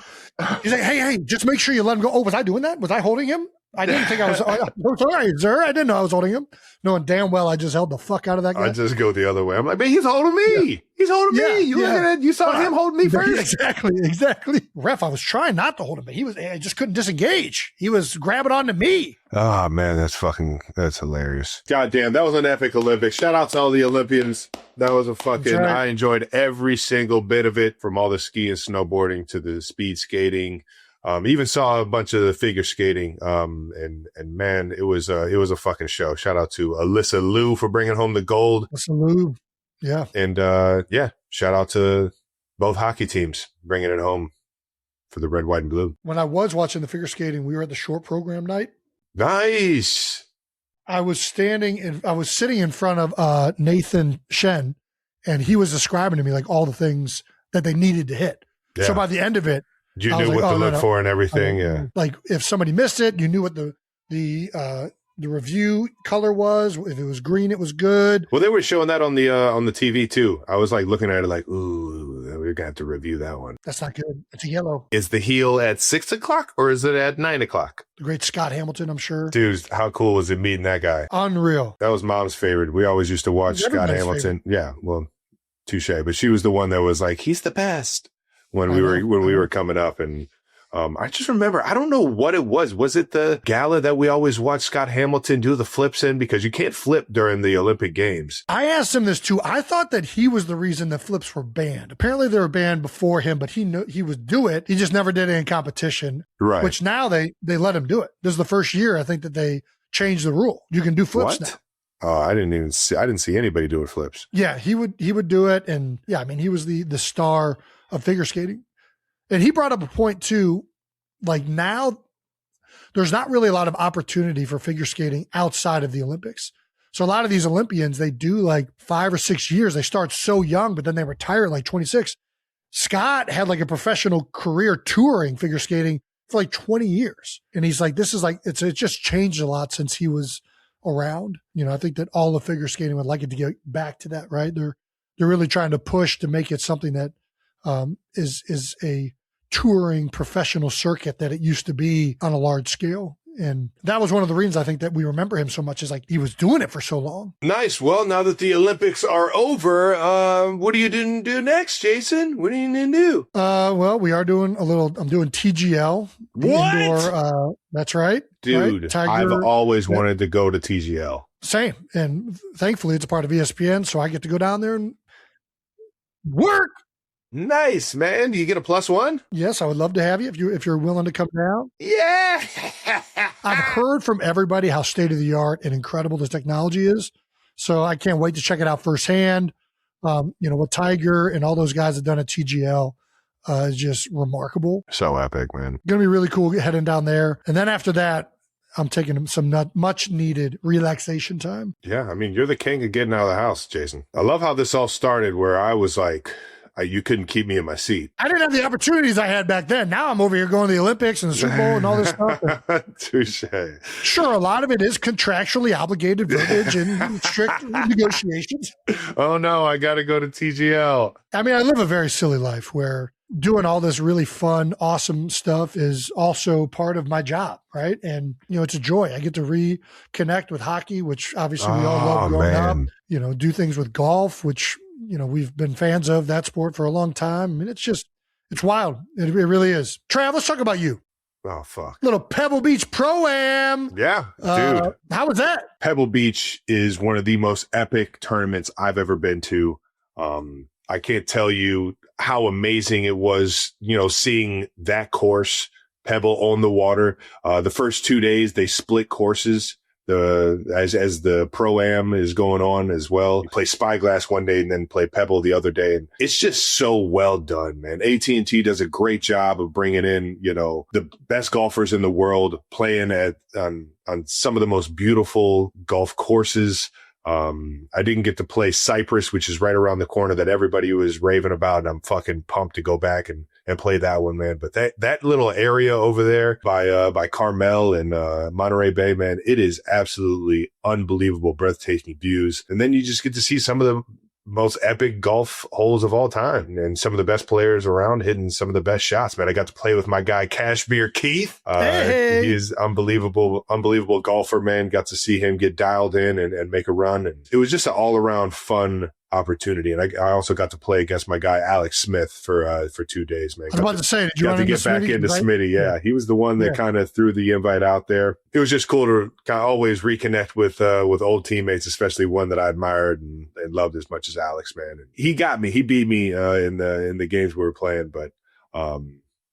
Speaker 3: He's like, hey, just make sure you let him go. Oh, was I doing that? Was I holding him? I didn't think I was. Oh, sorry, sir. I didn't know I was holding him. Knowing damn well I just held the fuck out of that guy.
Speaker 4: I just go the other way. I'm like, man, he's holding me. Yeah. He's holding me. You look at it. You saw him holding me first.
Speaker 3: Exactly. Ref, I was trying not to hold him, but I just couldn't disengage. He was grabbing onto me.
Speaker 4: Oh, man, that's hilarious. God damn, that was an epic Olympics. Shout out to all the Olympians. That was I enjoyed every single bit of it, from all the ski and snowboarding to the speed skating. Even saw a bunch of the figure skating. And man, it was a fucking show. Shout out to Alyssa Liu for bringing home the gold.
Speaker 3: Alyssa Liu. Yeah.
Speaker 4: And, shout out to both hockey teams bringing it home for the red, white, and blue.
Speaker 3: When I was watching the figure skating, we were at the short program night.
Speaker 4: Nice.
Speaker 3: I was sitting in front of Nathan Shen, and he was describing to me like all the things that they needed to hit. Yeah. So by the end of it,
Speaker 4: you knew what to look for and everything. Yeah.
Speaker 3: Like if somebody missed it, you knew what the review color was. If it was green, it was good.
Speaker 4: Well, they were showing that on the TV too. I was like looking at it like, ooh, we're gonna have to review that one.
Speaker 3: That's not good. It's a yellow.
Speaker 4: Is the heel at 6 o'clock or is it at 9 o'clock?
Speaker 3: The great Scott Hamilton, I'm sure.
Speaker 4: Dude, how cool was it meeting that guy?
Speaker 3: Unreal.
Speaker 4: That was Mom's favorite. We always used to watch Scott Hamilton. Favorite. Yeah, well, touche. But she was the one that was like, he's the best when we were coming up. And I just remember, I don't know what it was. Was it the gala that we always watched Scott Hamilton do the flips in? Because you can't flip during the Olympic Games.
Speaker 3: I asked him this too. I thought that he was the reason the flips were banned. Apparently they were banned before him, but he would do it. He just never did it in competition.
Speaker 4: Right.
Speaker 3: Which now they let him do it. This is the first year I think that they changed the rule. You can do flips now.
Speaker 4: Oh, I didn't see anybody doing flips.
Speaker 3: Yeah, he would do it. And yeah, I mean, he was the star of figure skating. And he brought up a point too. Like now, there's not really a lot of opportunity for figure skating outside of the Olympics. So a lot of these Olympians, they do like 5 or 6 years. They start so young, but then they retire at like 26. Scott had like a professional career touring figure skating for like 20 years. And he's like, this is like, it just changed a lot since he was around. You know, I think that all the figure skating would like it to get back to that, right? They're really trying to push to make it something that is a touring professional circuit that it used to be on a large scale. And that was one of the reasons I think that we remember him so much, is like he was doing it for so long.
Speaker 4: Nice. Well, now that the Olympics are over, what are you going to do next, Jason? What are you going to do?
Speaker 3: Well, I'm doing TGL.
Speaker 4: What?
Speaker 3: Indoor, that's right.
Speaker 4: Dude,
Speaker 3: right?
Speaker 4: I've always wanted to go to TGL.
Speaker 3: Same. And thankfully it's a part of ESPN, so I get to go down there and work.
Speaker 4: Nice, man. Do you get a +1?
Speaker 3: Yes, I would love to have you if you're willing to come down.
Speaker 4: Yeah.
Speaker 3: I've heard from everybody how state of the art and incredible this technology is. So I can't wait to check it out firsthand. What Tiger and all those guys have done at TGL is just remarkable.
Speaker 4: So epic, man.
Speaker 3: Going to be really cool heading down there. And then after that, I'm taking some much needed relaxation time.
Speaker 4: Yeah. I mean, you're the king of getting out of the house, Jason. I love how this all started where I was like, you couldn't keep me in my seat.
Speaker 3: I didn't have the opportunities I had back then. Now I'm over here going to the Olympics and the Super Bowl and all this stuff.
Speaker 4: Touche.
Speaker 3: Sure, a lot of it is contractually obligated verbiage and strict negotiations.
Speaker 4: Oh, no, I got to go to TGL.
Speaker 3: I mean, I live a very silly life where doing all this really fun, awesome stuff is also part of my job, right? And, it's a joy. I get to reconnect with hockey, which obviously we all love growing up. Do things with golf, which we've been fans of that sport for a long time. I mean, it's wild. It really is. Trav, let's talk about you.
Speaker 4: Oh, fuck.
Speaker 3: Little Pebble Beach Pro-Am.
Speaker 4: Yeah, dude.
Speaker 3: How was that?
Speaker 4: Pebble Beach is one of the most epic tournaments I've ever been to. I can't tell you how amazing it was, seeing that course, Pebble on the water. The first 2 days, they split courses. As the Pro-Am is going on as well. You play Spyglass one day and then play Pebble the other day. And it's just so well done, man. AT&T does a great job of bringing in, the best golfers in the world playing on some of the most beautiful golf courses. I didn't get to play Cypress, which is right around the corner that everybody was raving about. And I'm fucking pumped to go back and play that one, man. But that little area over there by Carmel and Monterey Bay, man, it is absolutely unbelievable, breathtaking views. And then you just get to see some of the most epic golf holes of all time and some of the best players around hitting some of the best shots, man. I got to play with my guy Kashmir Keith.
Speaker 3: Hey.
Speaker 4: He is unbelievable golfer, man. Got to see him get dialed in and make a run. And it was just an all around fun opportunity. And I also got to play against my guy Alex Smith for 2 days, man.
Speaker 3: I was about to say, did you want
Speaker 4: to get back into Smitty? Yeah, he was the one that kind of threw the invite out there. It was just cool to kind of always reconnect with old teammates, especially one that I admired and loved as much as Alex, man. And he got me. He beat me in the games we were playing, but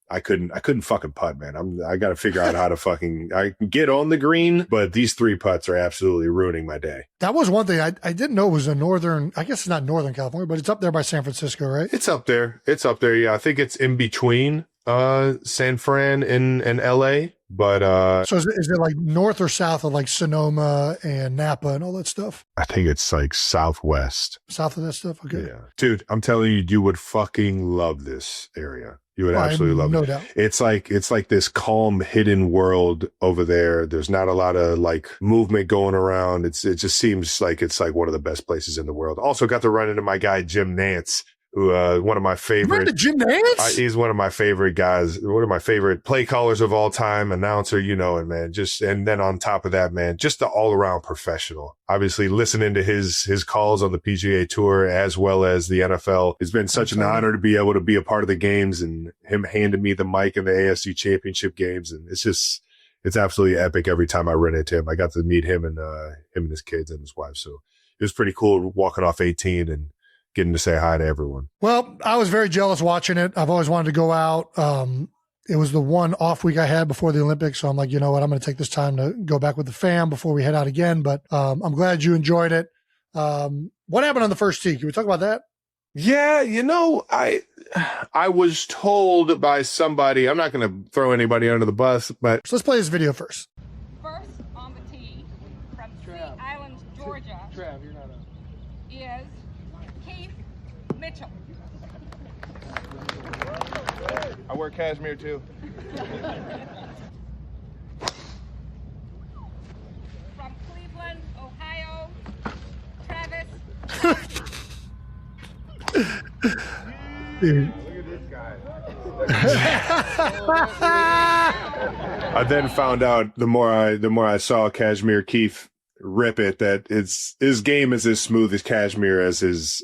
Speaker 4: I couldn't fucking putt, man. I got to figure out how to I can get on the green, but these 3 putts are absolutely ruining my day.
Speaker 3: That was one thing I didn't know was I guess it's not Northern California, but it's up there by San Francisco, right?
Speaker 4: It's up there. Yeah. I think it's in between. San Fran and LA, but
Speaker 3: So is it like north or south of like Sonoma and Napa and all that stuff?
Speaker 4: I think it's like southwest.
Speaker 3: South of that stuff? Okay.
Speaker 4: Yeah. Dude, I'm telling you, you would fucking love this area. You would absolutely love it.
Speaker 3: No doubt.
Speaker 4: It's like this calm, hidden world over there. There's not a lot of like movement going around. It just seems like it's like one of the best places in the world. Also got to run into my guy, Jim Nance, who, one of my favorite.
Speaker 3: Jim Nance?
Speaker 4: He's one of my favorite guys, one of my favorite play callers of all time, announcer, you know it, man. And then on top of that, man, just the all around professional. Obviously listening to his calls on the PGA Tour as well as the NFL. It's been such an honor to be able to be a part of the games and him handing me the mic in the AFC Championship games. And it's absolutely epic every time I run into him. I got to meet him and his kids and his wife. So it was pretty cool walking off 18 and getting to say hi to everyone.
Speaker 3: Well, I was very jealous watching it. I've always wanted to go out. It was the one off week I had before the Olympics. So I'm like, you know what? I'm going to take this time to go back with the fam before we head out again. But I'm glad you enjoyed it. What happened on the first tee? Can we talk about that?
Speaker 4: Yeah, you know, I was told by somebody, I'm not going to throw anybody under the bus, but
Speaker 3: So let's play this video first.
Speaker 5: First on the tee from Sea Island, Georgia,
Speaker 3: Trav, you're not
Speaker 5: is Keith Mitchell.
Speaker 4: I wear cashmere too.
Speaker 5: From Cleveland, Ohio, Travis.
Speaker 3: Dude.
Speaker 4: I then found out the more I saw Cashmere Keith rip it, that his game is as smooth as Cashmere as his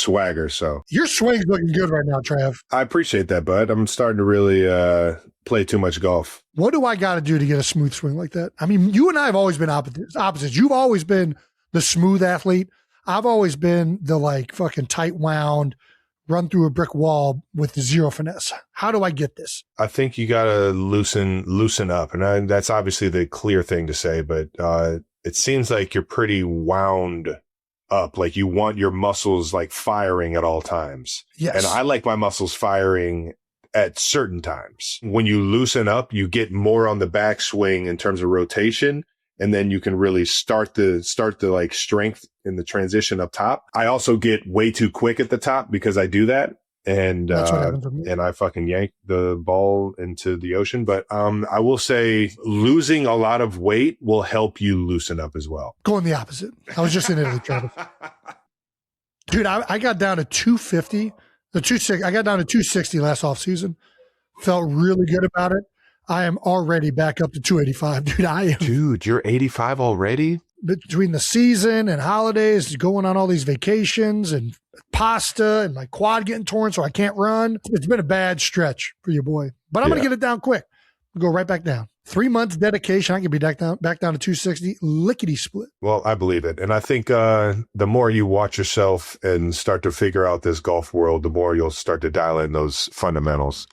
Speaker 4: swagger. So
Speaker 3: Your swing's looking good right now, Trav.
Speaker 4: I appreciate that, bud. I'm starting to really play too much golf.
Speaker 3: What do I got to do to get a smooth swing like that? I mean, you and I have always been opposites. You've always been the smooth athlete. I've always been the like fucking tight wound, run through a brick wall with zero finesse. How do I get this?
Speaker 4: I think you gotta loosen up, and that's obviously the clear thing to say. But it seems like you're pretty wound up, like you want your muscles like firing at all times.
Speaker 3: Yes,
Speaker 4: and I like my muscles firing at certain times. When you loosen up, you get more on the backswing in terms of rotation. And then you can really start the like strength in the transition up top. I also get way too quick at the top because I do that. And,
Speaker 3: that's what happens with me.
Speaker 4: And I fucking yank the ball into the ocean. But, I will say losing a lot of weight will help you loosen up as well.
Speaker 3: Going the opposite. I was just in Italy, Travis. Dude, I got down to 250. I got down to 260 last offseason. Felt really good about it. I am already back up to 285, dude.
Speaker 4: Dude, you're 85 already?
Speaker 3: Between the season and holidays, going on all these vacations and pasta and my quad getting torn so I can't run. It's been a bad stretch for your boy, but I'm going to get it down quick. Go right back down. 3 months dedication. I can be back down to 260, lickety split.
Speaker 4: Well, I believe it. And I think the more you watch yourself and start to figure out this golf world, the more you'll start to dial in those fundamentals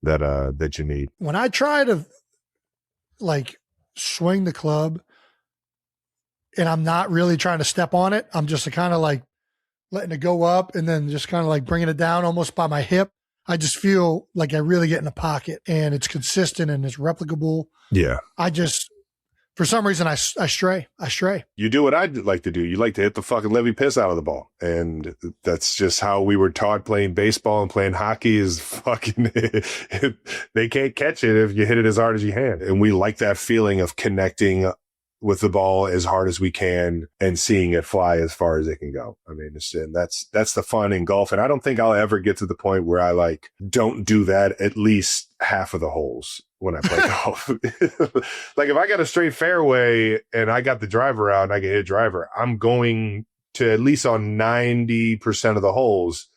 Speaker 4: that you need.
Speaker 3: When I try to like swing the club and I'm not really trying to step on it, I'm just kind of like letting it go up and then just kind of like bringing it down almost by my hip. I just feel like I really get in the pocket and it's consistent and it's replicable.
Speaker 4: Yeah.
Speaker 3: For some reason, I stray.
Speaker 4: You do what I'd like to do. You like to hit the fucking living piss out of the ball. And that's just how we were taught playing baseball and playing hockey is fucking, they can't catch it if you hit it as hard as you can. And we like that feeling of connecting with the ball as hard as we can and seeing it fly as far as it can go. I mean, that's the fun in golf. And I don't think I'll ever get to the point where I like don't do that at least half of the holes when I play golf. Like if I got a straight fairway and I got the driver out and I can hit a driver, I'm going to at least on 90% of the holes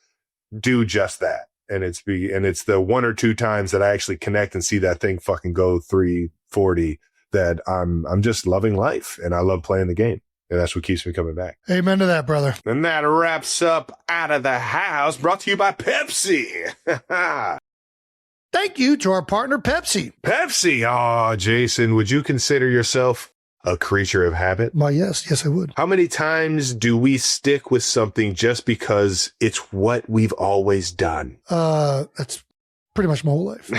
Speaker 4: do just that. And it's the one or two times that I actually connect and see that thing fucking go 340 that I'm just loving life and I love playing the game. And that's what keeps me coming back.
Speaker 3: Amen to that, brother.
Speaker 4: And that wraps up Out of the House, brought to you by Pepsi.
Speaker 3: Thank you to our partner, Pepsi.
Speaker 4: Pepsi. Oh, Jason, would you consider yourself a creature of habit?
Speaker 3: Well, yes, I would.
Speaker 4: How many times do we stick with something just because it's what we've always done?
Speaker 3: That's pretty much my whole life.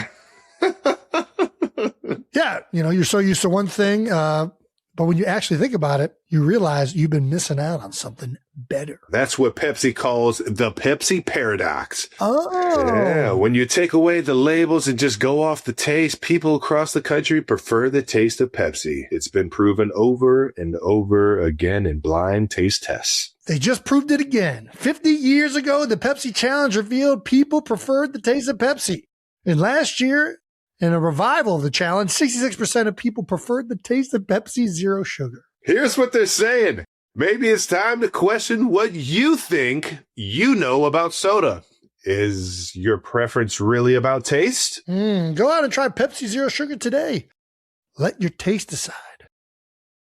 Speaker 3: Yeah, you're so used to one thing, but when you actually think about it, you realize you've been missing out on something better.
Speaker 4: That's what Pepsi calls the Pepsi paradox.
Speaker 3: Oh.
Speaker 4: Yeah, when you take away the labels and just go off the taste, people across the country prefer the taste of Pepsi. It's been proven over and over again in blind taste tests.
Speaker 3: They just proved it again. 50 years ago, the Pepsi Challenge revealed people preferred the taste of Pepsi. And last year, in a revival of the challenge, 66% of people preferred the taste of Pepsi Zero Sugar.
Speaker 4: Here's what they're saying. Maybe it's time to question what you think you know about soda. Is your preference really about taste?
Speaker 3: Go out and try Pepsi Zero Sugar today. Let your taste decide.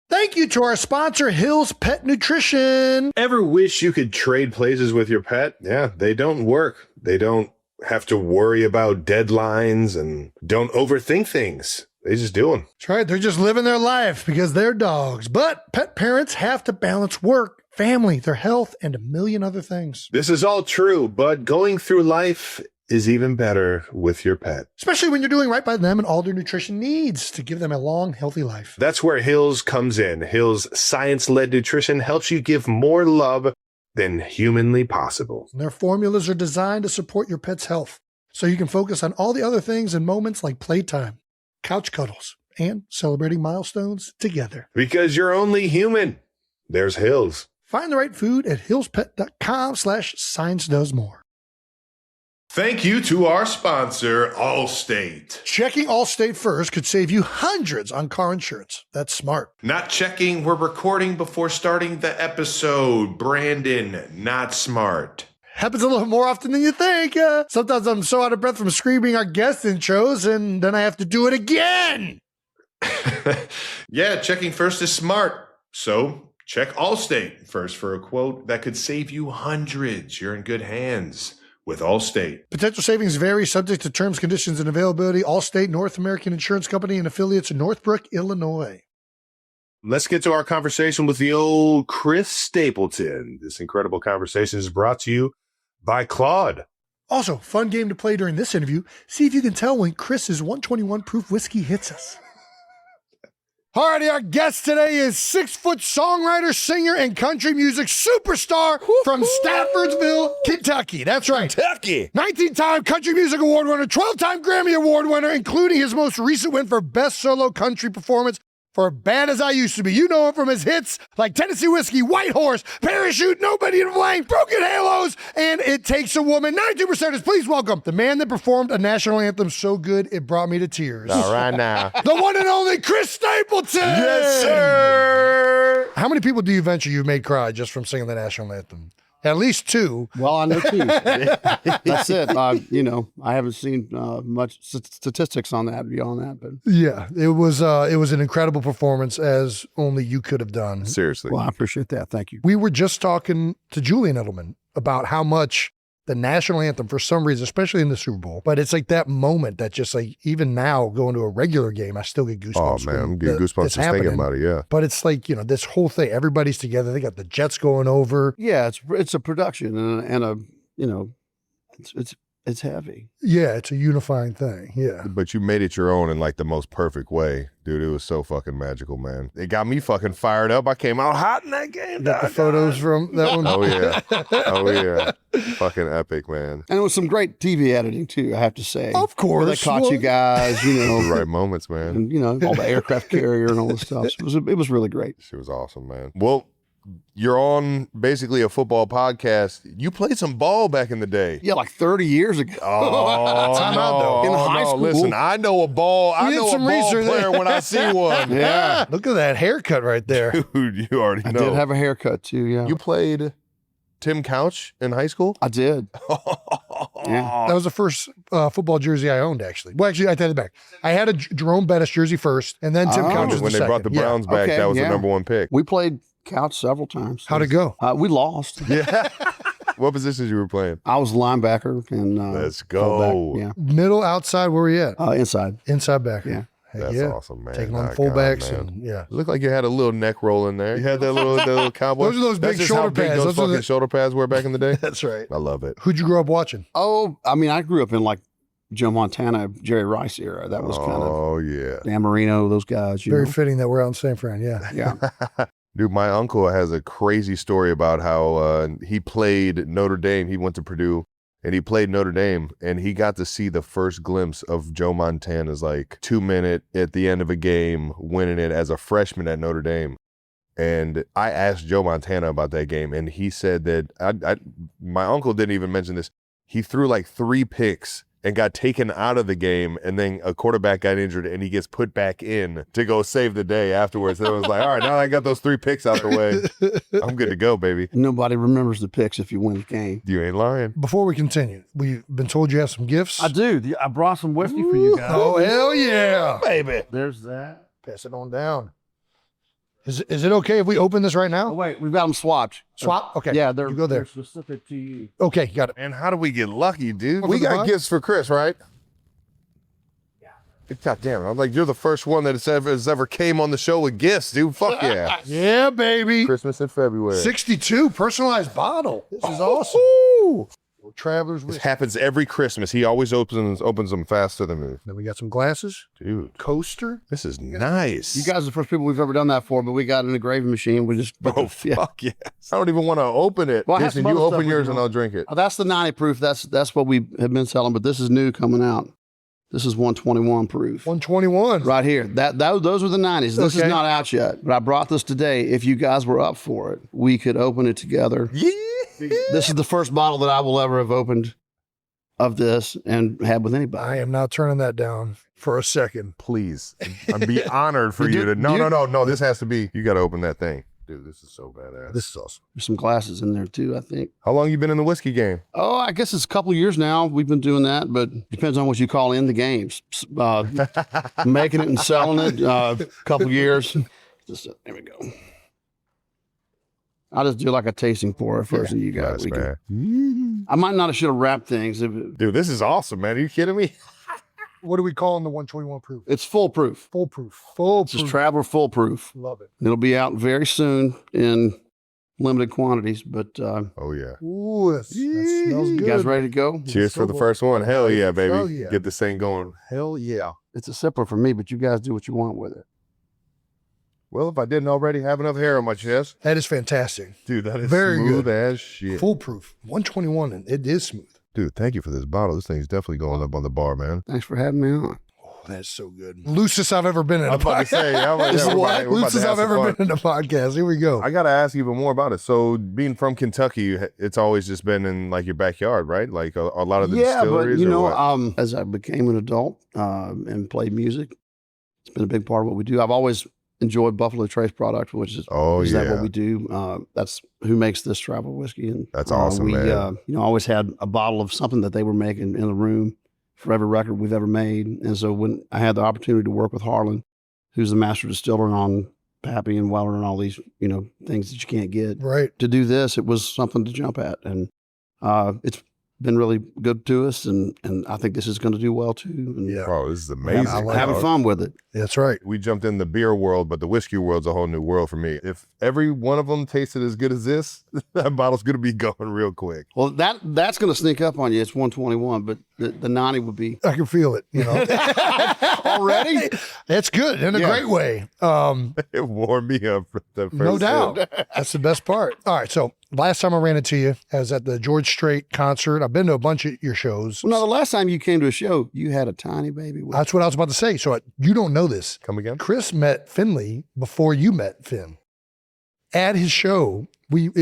Speaker 3: Thank you to our sponsor, Hill's Pet Nutrition.
Speaker 4: Ever wish you could trade places with your pet? Yeah, they don't work. They don't have to worry about deadlines and don't overthink things. They just do them.
Speaker 3: That's right. They're just living their life because they're dogs. But pet parents have to balance work, family, their health, and a million other things.
Speaker 4: This is all true, but going through life is even better with your pet.
Speaker 3: Especially when you're doing right by them and all their nutrition needs to give them a long, healthy life.
Speaker 4: That's where Hills comes in. Hills science-led nutrition helps you give more love than humanly possible.
Speaker 3: Their formulas are designed to support your pet's health, so you can focus on all the other things and moments like playtime, couch cuddles, and celebrating milestones together.
Speaker 4: Because you're only human. There's Hills.
Speaker 3: Find the right food at hillspet.com/science-does-more.
Speaker 4: Thank you to our sponsor, Allstate.
Speaker 3: Checking Allstate first could save you hundreds on car insurance. That's smart.
Speaker 4: Not checking, we're recording before starting the episode. Brandon, not smart.
Speaker 3: Happens a little more often than you think. Sometimes I'm so out of breath from screaming our guest intros, and then I have to do it again.
Speaker 4: Yeah, checking first is smart. So check Allstate first for a quote that could save you hundreds. You're in good hands with Allstate.
Speaker 3: Potential savings vary, subject to terms, conditions, and availability. Allstate North American Insurance Company and affiliates in Northbrook, Illinois.
Speaker 4: Let's get to our conversation with the old Chris Stapleton. This incredible conversation is brought to you by Claude.
Speaker 3: Also, fun game to play during this interview. See if you can tell when Chris's 121 proof whiskey hits us. Alrighty, our guest today is 6-foot songwriter, singer, and country music superstar from Staffordsville, Kentucky. That's right.
Speaker 6: Kentucky.
Speaker 3: 19-time Country Music Award winner, 12-time Grammy Award winner, including his most recent win for Best Solo Country Performance for Bad As I Used to Be. You know him from his hits like Tennessee Whiskey, White Horse, Parachute, Nobody to Blame, Broken Halos, and It Takes a Woman. 92%ers, please welcome the man that performed a national anthem so good it brought me to tears.
Speaker 6: All right now.
Speaker 3: The one and only Chris Stapleton!
Speaker 6: Yes, sir.
Speaker 3: How many people do you venture you've made cry just from singing the national anthem? At least 2.
Speaker 7: Well, I know 2. That's it. I haven't seen much statistics on that beyond that, but
Speaker 3: Yeah, it was an incredible performance, as only you could have done.
Speaker 6: Seriously.
Speaker 7: well, I appreciate that. Thank you.
Speaker 3: We were just talking to Julian Edelman about how much the national anthem, for some reason, especially in the Super Bowl, but it's like that moment that just like, even now going to a regular game, I still get goosebumps.
Speaker 6: Oh man, I'm getting goosebumps just thinking about it. Yeah.
Speaker 3: But it's like, this whole thing, everybody's together. They got the Jets going over.
Speaker 7: Yeah, it's a production and it's heavy.
Speaker 3: Yeah, it's a unifying thing. Yeah.
Speaker 6: But you made it your own in like the most perfect way. Dude, it was so fucking magical, man. It got me fucking fired up. I came out hot in that game.
Speaker 3: Got the photos from that one.
Speaker 6: Oh yeah. Oh yeah. Fucking epic, man.
Speaker 7: And it was some great TV editing too, I have to say.
Speaker 3: Of course.
Speaker 7: They caught you guys,
Speaker 6: The right moments, man.
Speaker 7: and all the aircraft carrier and all this stuff. It was really great.
Speaker 6: She was awesome, man. Well, you're on basically a football podcast. You played some ball back in the day.
Speaker 7: Yeah, like 30 years ago.
Speaker 6: Oh,
Speaker 3: Time out, though.
Speaker 7: In high school.
Speaker 6: Listen, I know a ball. I
Speaker 3: did
Speaker 6: know a
Speaker 3: some
Speaker 6: ball
Speaker 3: research
Speaker 6: player
Speaker 3: there.
Speaker 6: when I see one.
Speaker 7: Yeah.
Speaker 3: Look at that haircut right there.
Speaker 6: Dude, you already
Speaker 7: I
Speaker 6: know.
Speaker 7: did have a haircut too, yeah.
Speaker 6: You played Tim Couch in high school?
Speaker 7: I did. Yeah.
Speaker 3: That was the first football jersey I owned, actually. Well, actually, I take it back. I had a Jerome Bettis jersey first, and then Tim Couch was
Speaker 6: When
Speaker 3: the
Speaker 6: they brought the
Speaker 3: second. Yeah.
Speaker 6: Browns back,
Speaker 7: Okay,
Speaker 6: that was
Speaker 7: yeah.
Speaker 6: the number 1 pick.
Speaker 7: We played couch several times.
Speaker 3: How'd it go?
Speaker 7: We lost.
Speaker 6: Yeah. What positions you were playing?
Speaker 7: I was linebacker and
Speaker 6: Let's go.
Speaker 7: fullback.
Speaker 3: Middle, outside, where were you at?
Speaker 7: Yeah. Inside.
Speaker 3: Inside backer.
Speaker 7: Yeah.
Speaker 3: Heck
Speaker 6: That's
Speaker 3: yeah.
Speaker 6: awesome, man.
Speaker 3: Taking on
Speaker 6: My
Speaker 3: fullbacks
Speaker 6: God, man.
Speaker 3: and yeah.
Speaker 6: It looked like you had a little neck roll in there. You had that little cowboy.
Speaker 3: Those are those
Speaker 6: That's
Speaker 3: big
Speaker 6: just
Speaker 3: shoulder
Speaker 6: how big
Speaker 3: pads.
Speaker 6: Those
Speaker 3: Those are
Speaker 6: fucking
Speaker 3: the-
Speaker 6: shoulder pads were back in the day.
Speaker 3: That's right.
Speaker 6: I love it.
Speaker 3: Who'd you grow up watching?
Speaker 7: Oh, I mean, I grew up in like Joe Montana, Jerry Rice era. That was kind of,
Speaker 6: oh yeah.
Speaker 7: Dan Marino, those guys.
Speaker 3: Very fitting that we're out in San Fran. Yeah.
Speaker 7: Yeah.
Speaker 6: Dude, my uncle has a crazy story about how he played Notre Dame. He went to Purdue and he played Notre Dame, and he got to see the first glimpse of Joe Montana's like 2-minute at the end of a game, winning it as a freshman at Notre Dame. And I asked Joe Montana about that game, and he said that my uncle didn't even mention this. He threw like 3 picks and got taken out of the game, and then a quarterback got injured, and he gets put back in to go save the day afterwards. And it was like, all right, now I got those 3 picks out the way. I'm good to go, baby.
Speaker 7: Nobody remembers the picks if you win the game.
Speaker 6: You ain't lying.
Speaker 3: Before we continue, we've been told you have some gifts.
Speaker 7: I do. I brought some whiskey for you guys.
Speaker 3: Oh, hell yeah.
Speaker 6: Baby.
Speaker 7: There's that.
Speaker 3: Pass it on down. Is it okay if we open this right
Speaker 7: Oh,
Speaker 3: now?
Speaker 7: wait, we've got them swapped.
Speaker 3: Swap? Okay.
Speaker 7: Yeah,
Speaker 3: you go there.
Speaker 7: they're specific to you.
Speaker 3: Okay, got it.
Speaker 6: And how do we get lucky, dude?
Speaker 3: For
Speaker 6: We
Speaker 3: the
Speaker 6: got
Speaker 3: bug?
Speaker 6: gifts for Chris, right? Yeah. God damn it. I'm like, you're the first one that has ever came on the show with gifts, dude. Fuck yeah.
Speaker 3: Yeah, baby.
Speaker 6: Christmas in February.
Speaker 3: 62 personalized bottle. This is awesome.
Speaker 6: Woo!
Speaker 3: Traveler's
Speaker 6: This
Speaker 3: Whiskey.
Speaker 6: happens every Christmas. He always opens them faster than me.
Speaker 3: Then we got some glasses,
Speaker 6: Dude,
Speaker 3: coaster.
Speaker 6: this is nice.
Speaker 7: You guys are the first people we've ever done that for, but we got an engraving machine. We just
Speaker 6: Oh, fuck yes. I don't even want to open it.
Speaker 7: Well, I have
Speaker 6: Listen,
Speaker 7: some
Speaker 6: you
Speaker 7: other stuff
Speaker 6: open
Speaker 7: we
Speaker 6: yours
Speaker 7: can
Speaker 6: and I'll drink it.
Speaker 7: Oh, that's the 90 proof. That's what we have been selling, but this is new coming out. This is 121 proof.
Speaker 3: 121.
Speaker 7: Right here. Those were the 90s. This
Speaker 3: Okay.
Speaker 7: is not out yet, but I brought this today. If you guys were up for it, we could open it together.
Speaker 6: Yeah.
Speaker 7: This is the first bottle that I will ever have opened of this and had with anybody.
Speaker 3: I am not turning that down for a second.
Speaker 6: Please. I'd be honored for
Speaker 7: You
Speaker 6: you
Speaker 7: do-
Speaker 6: to. No,
Speaker 7: you-
Speaker 6: no. This has to be. You got to open that thing. Dude, this is so badass.
Speaker 3: This is awesome.
Speaker 7: There's some glasses in there too, I think.
Speaker 6: How long you been in the whiskey game?
Speaker 7: Oh, I guess it's a couple of years now. We've been doing that, but depends on what you call in the games. Making it and selling it, a couple of years. There we go. I'll just do like a tasting pour first, and you guys.
Speaker 6: Nice, man.
Speaker 7: I might not have should have wrapped things.
Speaker 6: Dude, this is awesome, man. Are you kidding me?
Speaker 3: What do we call in the 121 proof?
Speaker 7: It's foolproof.
Speaker 3: Foolproof.
Speaker 7: It's
Speaker 3: Foolproof.
Speaker 7: just traveler foolproof.
Speaker 3: Love it.
Speaker 7: It'll be out very soon in limited quantities, but
Speaker 6: Oh, yeah.
Speaker 3: Ooh, that smells good.
Speaker 7: you guys ready to go?
Speaker 6: Cheers for the first one. Hell yeah, baby.
Speaker 3: Hell yeah.
Speaker 6: Get this thing going.
Speaker 3: Hell yeah.
Speaker 7: It's a sipper for me, but you guys do what you want with it.
Speaker 6: Well, if I didn't already have enough hair on my chest.
Speaker 3: That is fantastic.
Speaker 6: Dude, that is
Speaker 3: Very
Speaker 6: smooth
Speaker 3: good.
Speaker 6: as shit.
Speaker 3: Foolproof. 121, and it is smooth.
Speaker 6: Dude, thank you for this bottle. This thing's definitely going up on the bar, man.
Speaker 7: Thanks for having me on.
Speaker 3: Oh, that's so good. Loosest I've ever been in
Speaker 6: I
Speaker 3: a
Speaker 6: was about to say,
Speaker 3: podcast.
Speaker 6: this is what?
Speaker 3: Loosest I've ever been in a podcast. Here we go.
Speaker 6: I got to ask even more about it. So being from Kentucky, it's always just been in like your backyard, right? Like a lot of the distilleries?
Speaker 7: but you
Speaker 6: or
Speaker 7: know,
Speaker 6: what?
Speaker 7: as I became an adult and played music, it's been a big part of what we do. I've always enjoyed Buffalo Trace product, which is
Speaker 6: Oh,
Speaker 7: that
Speaker 6: yeah.
Speaker 7: what we do? That's who makes this travel whiskey, and
Speaker 6: That's awesome,
Speaker 7: we,
Speaker 6: man.
Speaker 7: always had a bottle of something that they were making in the room for every record we've ever made. And so when I had the opportunity to work with Harlan, who's the master distiller on Pappy and Weller and all these, things that you can't get,
Speaker 3: Right.
Speaker 7: to do this, it was something to jump at. And it's been really good to us. And I think this is going to do well too. And
Speaker 3: Yeah.
Speaker 6: Bro, this is
Speaker 7: we're
Speaker 6: amazing.
Speaker 7: having
Speaker 6: dog.
Speaker 7: fun with it.
Speaker 3: That's right.
Speaker 6: We jumped in the beer world, but the whiskey world's a whole new world for me. If every one of them tasted as good as this, that bottle's going to be going real quick.
Speaker 7: Well, that's going to sneak up on you. It's 121, but the 90 would be
Speaker 3: I can feel it,
Speaker 7: already.
Speaker 3: It's good in a
Speaker 7: Yeah.
Speaker 3: great way.
Speaker 6: It warmed me up for the first
Speaker 3: No
Speaker 6: sip.
Speaker 3: doubt. That's the best part. All right. So last time I ran into you, I was at the George Strait concert. I've been to a bunch of your shows.
Speaker 7: Well, no, the last time you came to a show, you had a tiny baby. With
Speaker 3: That's what I was about to say. So you don't know this.
Speaker 6: Come again?
Speaker 3: Chris met Finley before you met Finn. At his show,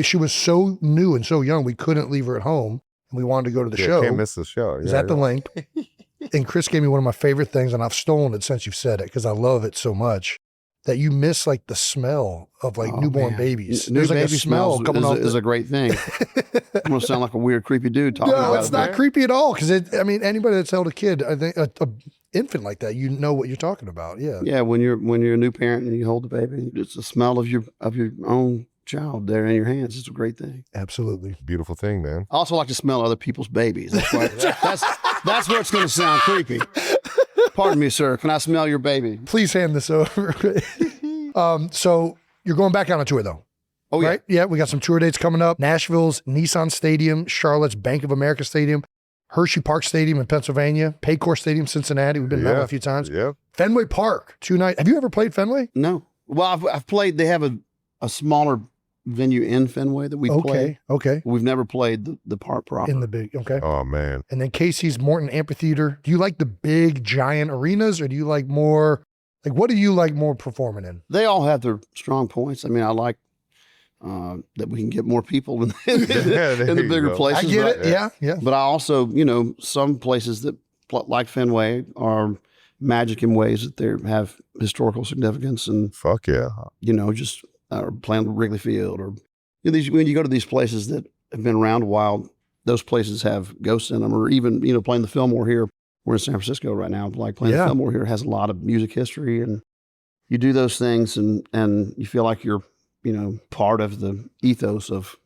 Speaker 3: she was so new and so young, we couldn't leave her at home, and we wanted to go to the
Speaker 6: Yeah,
Speaker 3: show.
Speaker 6: can't miss the show.
Speaker 3: Is
Speaker 6: Yeah,
Speaker 3: that the
Speaker 6: yeah.
Speaker 3: link? And Chris gave me one of my favorite things, and I've stolen it since you've said it because I love it so much. That you miss like the smell of like
Speaker 7: Oh,
Speaker 3: newborn
Speaker 7: man.
Speaker 3: babies.
Speaker 7: New
Speaker 3: There's like a
Speaker 7: baby
Speaker 3: smell
Speaker 7: smells
Speaker 3: coming off.
Speaker 7: is a great thing. I'm going to sound like a weird, creepy dude talking
Speaker 3: No,
Speaker 7: about
Speaker 3: it's
Speaker 7: it.
Speaker 3: not
Speaker 7: but-
Speaker 3: creepy at all. Because anybody that's held a kid, I think a infant like that, you know what you're talking about. Yeah.
Speaker 7: Yeah, when you're a new parent and you hold the baby, it's the smell of your own child there in your hands. It's a great thing.
Speaker 3: Absolutely.
Speaker 6: Beautiful thing, man.
Speaker 7: I also like to smell other people's babies. That's why, that's where it's going to sound creepy. Pardon me, sir. Can I smell your baby?
Speaker 3: Please hand this over. So you're going back out on tour though.
Speaker 7: Oh, yeah.
Speaker 3: Right? Yeah. We got some tour dates coming up. Nashville's Nissan Stadium, Charlotte's Bank of America Stadium. Hershey Park Stadium in Pennsylvania, Paycor Stadium, Cincinnati. We've been there a few times.
Speaker 6: Yeah.
Speaker 3: Fenway Park, 2 nights. Have you ever played Fenway?
Speaker 7: No. Well, I've played. They have a smaller venue in Fenway that we play.
Speaker 3: Okay.
Speaker 7: We've never played the park proper.
Speaker 3: In the big, okay.
Speaker 6: Oh, man.
Speaker 3: And then Casey's Morton Amphitheater. Do you like the big, giant arenas, or do you like more, like, what do you like more performing in?
Speaker 7: They all have their strong points. I mean, I like that we can get more people in the bigger places.
Speaker 3: I get it. Yeah.
Speaker 7: But I also, some places that like Fenway are magic in ways that they have historical significance, and
Speaker 6: fuck yeah,
Speaker 7: just playing Wrigley Field, or when you go to these places that have been around a while, those places have ghosts in them, or even playing the Fillmore here. We're in San Francisco right now. Like playing the Fillmore here has a lot of music history, and you do those things, and you feel like you're part of the ethos of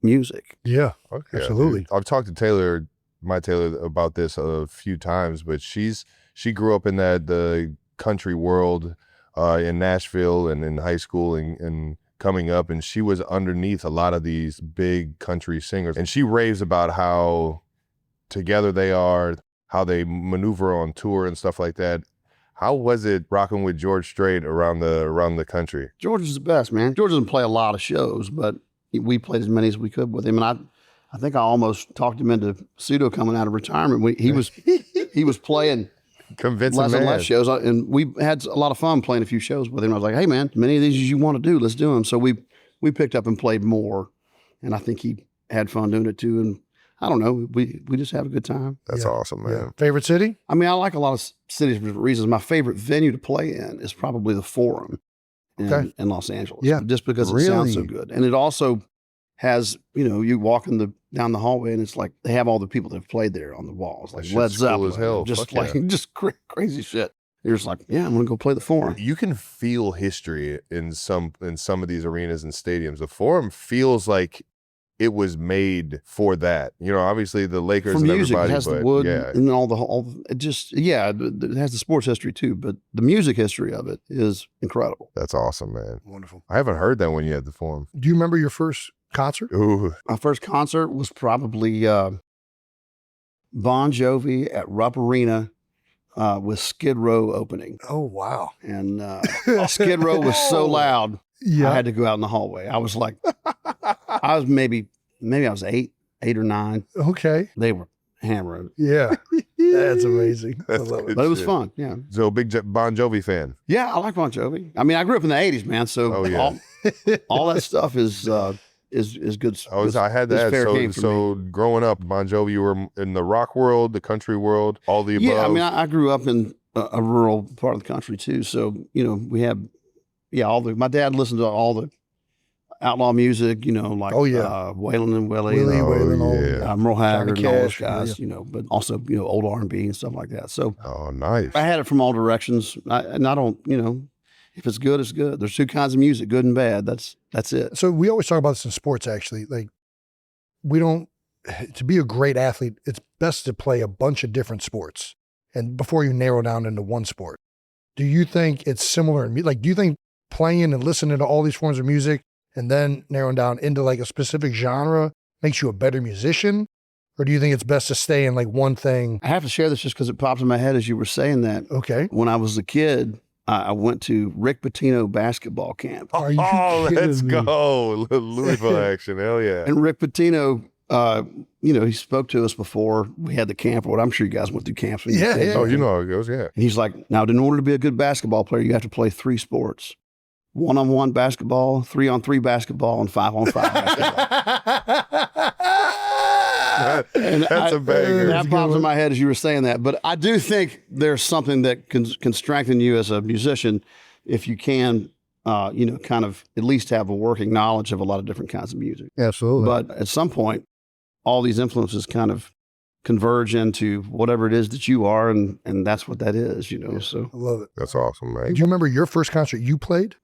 Speaker 7: music.
Speaker 3: Yeah,
Speaker 6: okay,
Speaker 3: absolutely.
Speaker 6: I've talked to Taylor about this a few times, but she grew up in the country world in Nashville and in high school and coming up, and she was underneath a lot of these big country singers, and she raves about how together they are, how they maneuver on tour and stuff like that. How was it rocking with George Strait around the country?
Speaker 7: George is the best, man. George doesn't play a lot of shows, but we played as many as we could with him, and I think I almost talked him into pseudo coming out of retirement. He was playing
Speaker 6: convincing
Speaker 7: less
Speaker 6: man.
Speaker 7: and less shows, and we had a lot of fun playing a few shows with him. I was like, hey man, many of these as you want to do, let's do them. So we picked up and played more, and I think he had fun doing it too. And I don't know, we just have a good time.
Speaker 6: That's awesome, man.
Speaker 3: Yeah. Favorite city?
Speaker 7: I mean, I like a lot of cities for different reasons. My favorite venue to play in is probably the Forum in Los Angeles.
Speaker 3: Yeah.
Speaker 7: Just because it sounds so good. And it also has, you walk down the hallway and it's like they have all the people that have played there on the walls, like Led Zeppelin,
Speaker 6: as hell.
Speaker 7: just
Speaker 6: Fuck
Speaker 7: just crazy shit. You're just like, yeah, I'm gonna go play the Forum.
Speaker 6: You can feel history in some of these arenas and stadiums. The Forum feels like it was made for that. Obviously the Lakers
Speaker 7: For
Speaker 6: and
Speaker 7: music,
Speaker 6: everybody,
Speaker 7: it has
Speaker 6: but
Speaker 7: the wood
Speaker 6: yeah.
Speaker 7: and it has the sports history too, but the music history of it is incredible.
Speaker 6: That's awesome, man.
Speaker 3: Wonderful.
Speaker 6: I haven't heard that one yet, the Forum.
Speaker 3: Do you remember your first concert?
Speaker 6: Ooh.
Speaker 7: My first concert was probably Bon Jovi at Rupp Arena with Skid Row opening.
Speaker 3: Oh, wow.
Speaker 7: And Skid Row was so loud,
Speaker 3: Yeah.
Speaker 7: I had to go out in the hallway. I was like, I was maybe I was eight or nine.
Speaker 3: Okay.
Speaker 7: They were hammering.
Speaker 3: Yeah. That's amazing. I
Speaker 6: That's
Speaker 3: love
Speaker 6: good
Speaker 3: it.
Speaker 7: But it was
Speaker 6: shit.
Speaker 7: fun, yeah.
Speaker 6: So big Bon Jovi fan.
Speaker 7: Yeah, I like Bon Jovi. I mean, I grew up in the 80s, man, so
Speaker 6: Oh, yeah.
Speaker 7: all that stuff is good.
Speaker 6: I had that.
Speaker 7: fair game for
Speaker 6: So growing up, Bon Jovi, you were in the rock world, the country world, all the above.
Speaker 7: Yeah, I mean, I grew up in a rural part of the country too. So, we have, my dad listened to all the outlaw music, like Waylon and Willie, Merle Haggard and all those guys, but also, old R&B and stuff like that. So
Speaker 6: Oh, nice.
Speaker 7: I had it from all directions. And I don't, if it's good, it's good. There's two kinds of music, good and bad. That's it.
Speaker 3: So we always talk about this in sports, actually. Like, to be a great athlete, it's best to play a bunch of different sports and before you narrow down into one sport. Do you think it's similar? Do you think playing and listening to all these forms of music and then narrowing down into like a specific genre makes you a better musician? Or do you think it's best to stay in like one thing?
Speaker 7: I have to share this just because it popped in my head as you were saying that.
Speaker 3: Okay.
Speaker 7: When I was a kid, I went to Rick Pitino basketball camp.
Speaker 3: Are you
Speaker 6: Let's
Speaker 3: kidding me?
Speaker 6: go. Louisville action. Hell yeah.
Speaker 7: And Rick Pitino, he spoke to us before we had the camp. Or what I'm sure you guys went through camps. When you were kids.
Speaker 6: Oh, you know how it goes, yeah.
Speaker 7: And he's like, now, in order to be a good basketball player, you have to play 3 sports: 1-on-1 basketball, 3-on-3 basketball, and 5-on-5 basketball.
Speaker 6: That's a banger.
Speaker 7: That pops in my head as you were saying that. But I do think there's something that can strengthen you as a musician if you can, kind of at least have a working knowledge of a lot of different kinds of music.
Speaker 3: Absolutely.
Speaker 7: But at some point, all these influences kind of converge into whatever it is that you are, and that's what that is, So
Speaker 3: I love it.
Speaker 6: That's awesome, man.
Speaker 3: Do you remember your first concert you played?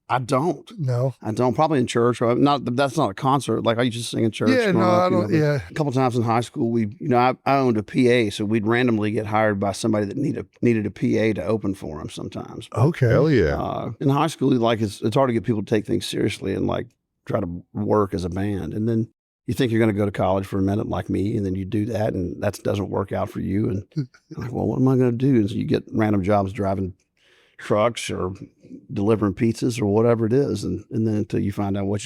Speaker 7: I don't.
Speaker 3: No.
Speaker 7: I don't. Probably in church. Or that's not a concert. Like I used to sing in church.
Speaker 3: Yeah, no,
Speaker 7: growing up,
Speaker 3: I don't. Yeah.
Speaker 7: A couple times in high school, I owned a PA, so we'd randomly get hired by somebody that needed a PA to open for them sometimes.
Speaker 3: Okay.
Speaker 6: Hell yeah.
Speaker 7: In high school, like it's hard to get people to take things seriously and like try to work as a band. And then you think you're going to go to college for a minute like me, and then you do that, and that doesn't work out for you. And you're like, well, what am I going to do? And so you get random jobs driving trucks or delivering pizzas or whatever it is, and then until you find out what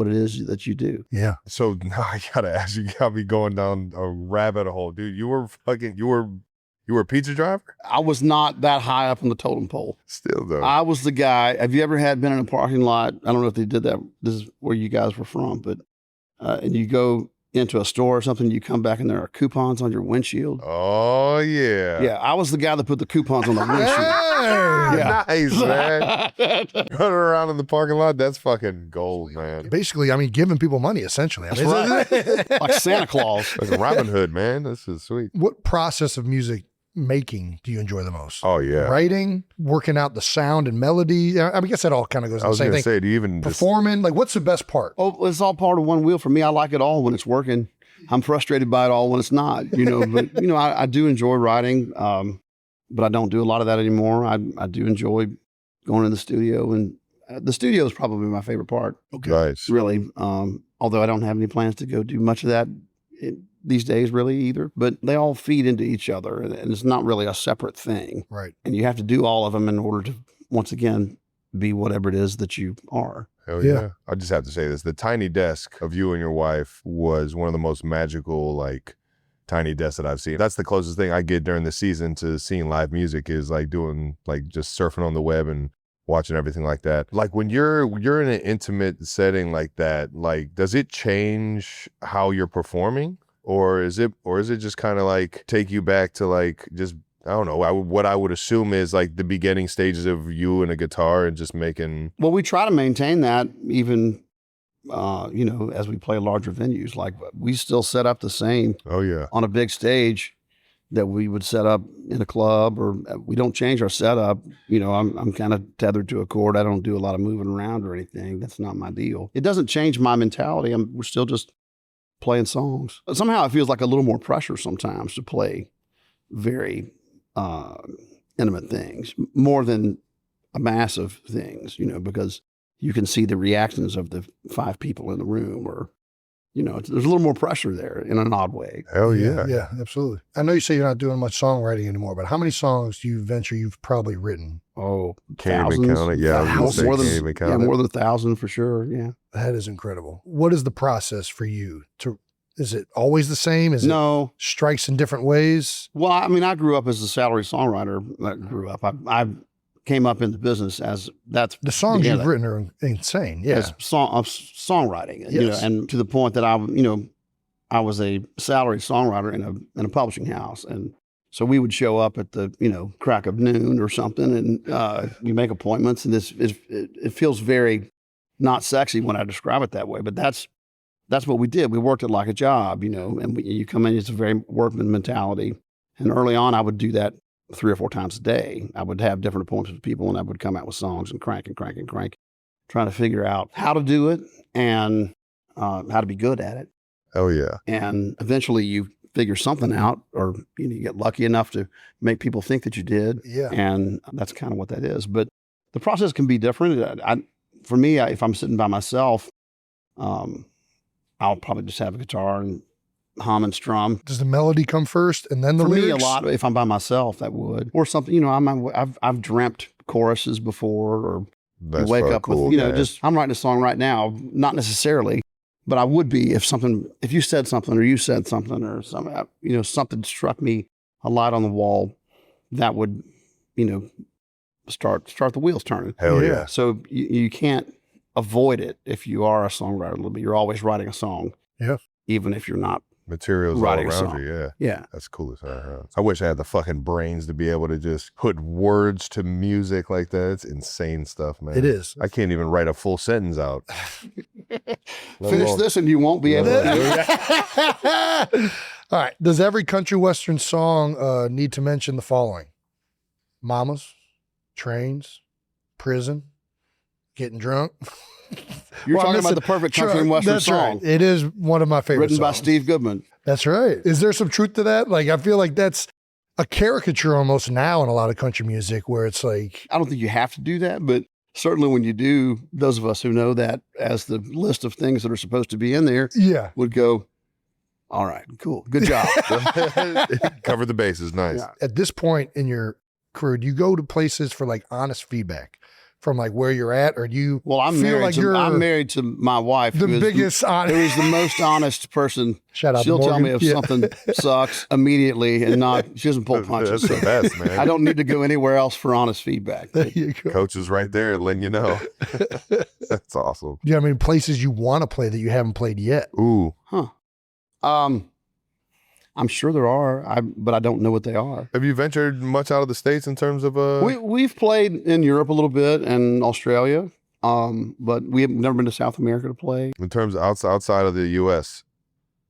Speaker 7: it is that you do.
Speaker 3: Yeah.
Speaker 6: So now I gotta ask you, got me going down a rabbit hole, dude. You were a pizza driver?
Speaker 7: I was not that high up on the totem pole.
Speaker 6: Still though.
Speaker 7: I was the guy. Have you ever been in a parking lot? I don't know if they did that. This is where you guys were from, but and you go into a store or something, you come back and there are coupons on your windshield.
Speaker 6: Oh yeah.
Speaker 7: Yeah, I was the guy that put the coupons on the windshield.
Speaker 6: Yeah. Nice, man. Running around in the parking lot, that's fucking gold, man.
Speaker 3: Basically, I mean, giving people money, essentially. I mean,
Speaker 7: That's right. Like Santa Claus.
Speaker 6: Like Robin Hood, man. This is sweet.
Speaker 3: What process of music making do you enjoy the most?
Speaker 6: Oh yeah.
Speaker 3: Writing, working out the sound and melody. I guess that all kind of goes
Speaker 6: I
Speaker 3: in the
Speaker 6: was
Speaker 3: same
Speaker 6: gonna
Speaker 3: thing.
Speaker 6: say, do you even
Speaker 3: Performing, like what's the best part?
Speaker 7: Oh, it's all part of one wheel. For me, I like it all when it's working. I'm frustrated by it all when it's not, but I do enjoy writing. But I don't do a lot of that anymore. I do enjoy going in the studio, and the studio is probably my favorite part.
Speaker 3: Okay.
Speaker 6: Nice.
Speaker 7: Really. Although I don't have any plans to go do much of that these days really either, but they all feed into each other, and it's not really a separate thing.
Speaker 3: Right.
Speaker 7: And you have to do all of them in order to, once again, be whatever it is that you are.
Speaker 6: Hell yeah. I just have to say this. The tiny desk of you and your wife was one of the most magical, like, tiny desks that I've seen. That's the closest thing I get during the season to seeing live music is like doing, like, just surfing on the web and watching everything like that. Like when you're in an intimate setting like that, like, does it change how you're performing? Or is it just kind of like take you back to like, just, I don't know, what I would assume is like the beginning stages of you and a guitar and just making.
Speaker 7: Well, we try to maintain that even, as we play larger venues. Like we still set up the same.
Speaker 6: Oh yeah.
Speaker 7: On a big stage that we would set up in a club, or we don't change our setup. I'm kind of tethered to a chord. I don't do a lot of moving around or anything. That's not my deal. It doesn't change my mentality. We're still just playing songs. Somehow it feels like a little more pressure sometimes to play very intimate things more than a mass of things, because you can see the reactions of the 5 people in the room, or, there's a little more pressure there in an odd way.
Speaker 6: Hell yeah.
Speaker 3: Yeah, absolutely. I know you say you're not doing much songwriting anymore, but how many songs do you venture you've probably written?
Speaker 7: Oh,
Speaker 6: can't even count it. Yeah, I was
Speaker 7: more
Speaker 6: gonna say,
Speaker 7: than,
Speaker 6: can't even count it.
Speaker 7: more than 1,000 for sure. Yeah.
Speaker 3: That is incredible. What is the process for you is it always the same? Is
Speaker 7: No.
Speaker 3: it strikes in different ways?
Speaker 7: Well, I mean, I grew up as a salary songwriter. I came up in the business as that's
Speaker 3: the songs you've written are insane. Yeah.
Speaker 7: As songwriting,
Speaker 3: Yes.
Speaker 7: and to the point that I was a salary songwriter in a publishing house. And so we would show up at the, crack of noon or something, and you make appointments, and it feels very not sexy when I describe it that way, but that's what we did. We worked it like a job, and you come in, it's a very workman mentality. And early on, I would do that 3 or 4 times a day. I would have different appointments with people, and I would come out with songs and crank, trying to figure out how to do it and how to be good at it.
Speaker 6: Hell yeah.
Speaker 7: And eventually you figure something out, or you get lucky enough to make people think that you did.
Speaker 3: Yeah.
Speaker 7: And that's kind of what that is. But the process can be different. For me, if I'm sitting by myself, I'll probably just have a guitar and hum and strum.
Speaker 3: Does the melody come first and then the lyrics?
Speaker 7: For me, a lot. If I'm by myself, that would, or something. I've dreamt choruses before, or
Speaker 6: That's
Speaker 7: you wake up
Speaker 6: cool,
Speaker 7: with,
Speaker 6: man.
Speaker 7: just I'm writing a song right now. Not necessarily, but I would be if you said something, or you said something, or something, something struck me, a light on the wall, that would, start the wheels turning.
Speaker 6: Hell yeah.
Speaker 7: So you can't avoid it if you are a songwriter a little bit. You're always writing a song.
Speaker 3: Yeah.
Speaker 7: Even if you're not.
Speaker 6: Materials all
Speaker 7: Writing a
Speaker 6: around
Speaker 7: song.
Speaker 6: you, yeah.
Speaker 7: Yeah.
Speaker 6: That's cool as hell. Huh? I wish I had the fucking brains to be able to just put words to music like that. It's insane stuff, man.
Speaker 3: It is.
Speaker 6: I can't even write a full sentence out.
Speaker 7: Finish this and you won't be able to.
Speaker 3: All right. Does every country western song need to mention the following? Mamas, trains, prison, getting drunk.
Speaker 7: You're
Speaker 3: Well, I'm
Speaker 7: talking about
Speaker 3: missing-
Speaker 7: the perfect country and
Speaker 3: Sure,
Speaker 7: western
Speaker 3: that's
Speaker 7: song.
Speaker 3: Right. It is one of my favorite
Speaker 7: Written by
Speaker 3: songs.
Speaker 7: Steve Goodman.
Speaker 3: That's right. Is there some truth to that? Like, I feel like that's a caricature almost now in a lot of country music where it's like,
Speaker 7: I don't think you have to do that, but certainly when you do, those of us who know that as the list of things that are supposed to be in there would go, all right, cool. Good job.
Speaker 6: Cover the bases. Nice.
Speaker 7: Yeah.
Speaker 3: At this point in your career, do you go to places for like honest feedback from like where you're at, or do you
Speaker 7: I'm
Speaker 3: feel like
Speaker 7: I'm married to my wife,
Speaker 3: the
Speaker 7: who is
Speaker 3: biggest
Speaker 7: who is the most honest person.
Speaker 3: Shout out
Speaker 7: She'll
Speaker 3: to
Speaker 7: tell me
Speaker 3: Morgan.
Speaker 7: if something sucks immediately and she doesn't pull punches.
Speaker 6: That's the best, man.
Speaker 7: I don't need to go anywhere else for honest feedback.
Speaker 3: There you go.
Speaker 6: Coach is right there letting you know. That's awesome.
Speaker 3: Do you have any places you want to play that you haven't played yet?
Speaker 6: Ooh.
Speaker 7: I'm sure there are, but I don't know what they are.
Speaker 6: Have you ventured much out of the States in terms of
Speaker 7: We've played in Europe a little bit and Australia, but we have never been to South America to play.
Speaker 6: in terms of outside of the US?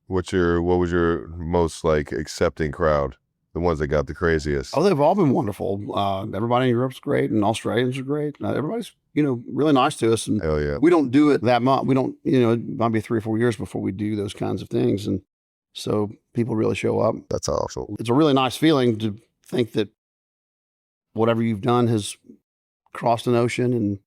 Speaker 6: What was your most like accepting crowd? The ones that got the craziest?
Speaker 7: Oh, they've all been wonderful. Everybody in Europe's great, and Australians are great. Everybody's really nice to us, and
Speaker 6: Hell yeah.
Speaker 7: we don't do it that much. We don't, it might be 3 or 4 years before we do those kinds of things, and so people really show up.
Speaker 6: That's awesome.
Speaker 7: It's a really nice feeling to think that whatever you've done has crossed an ocean and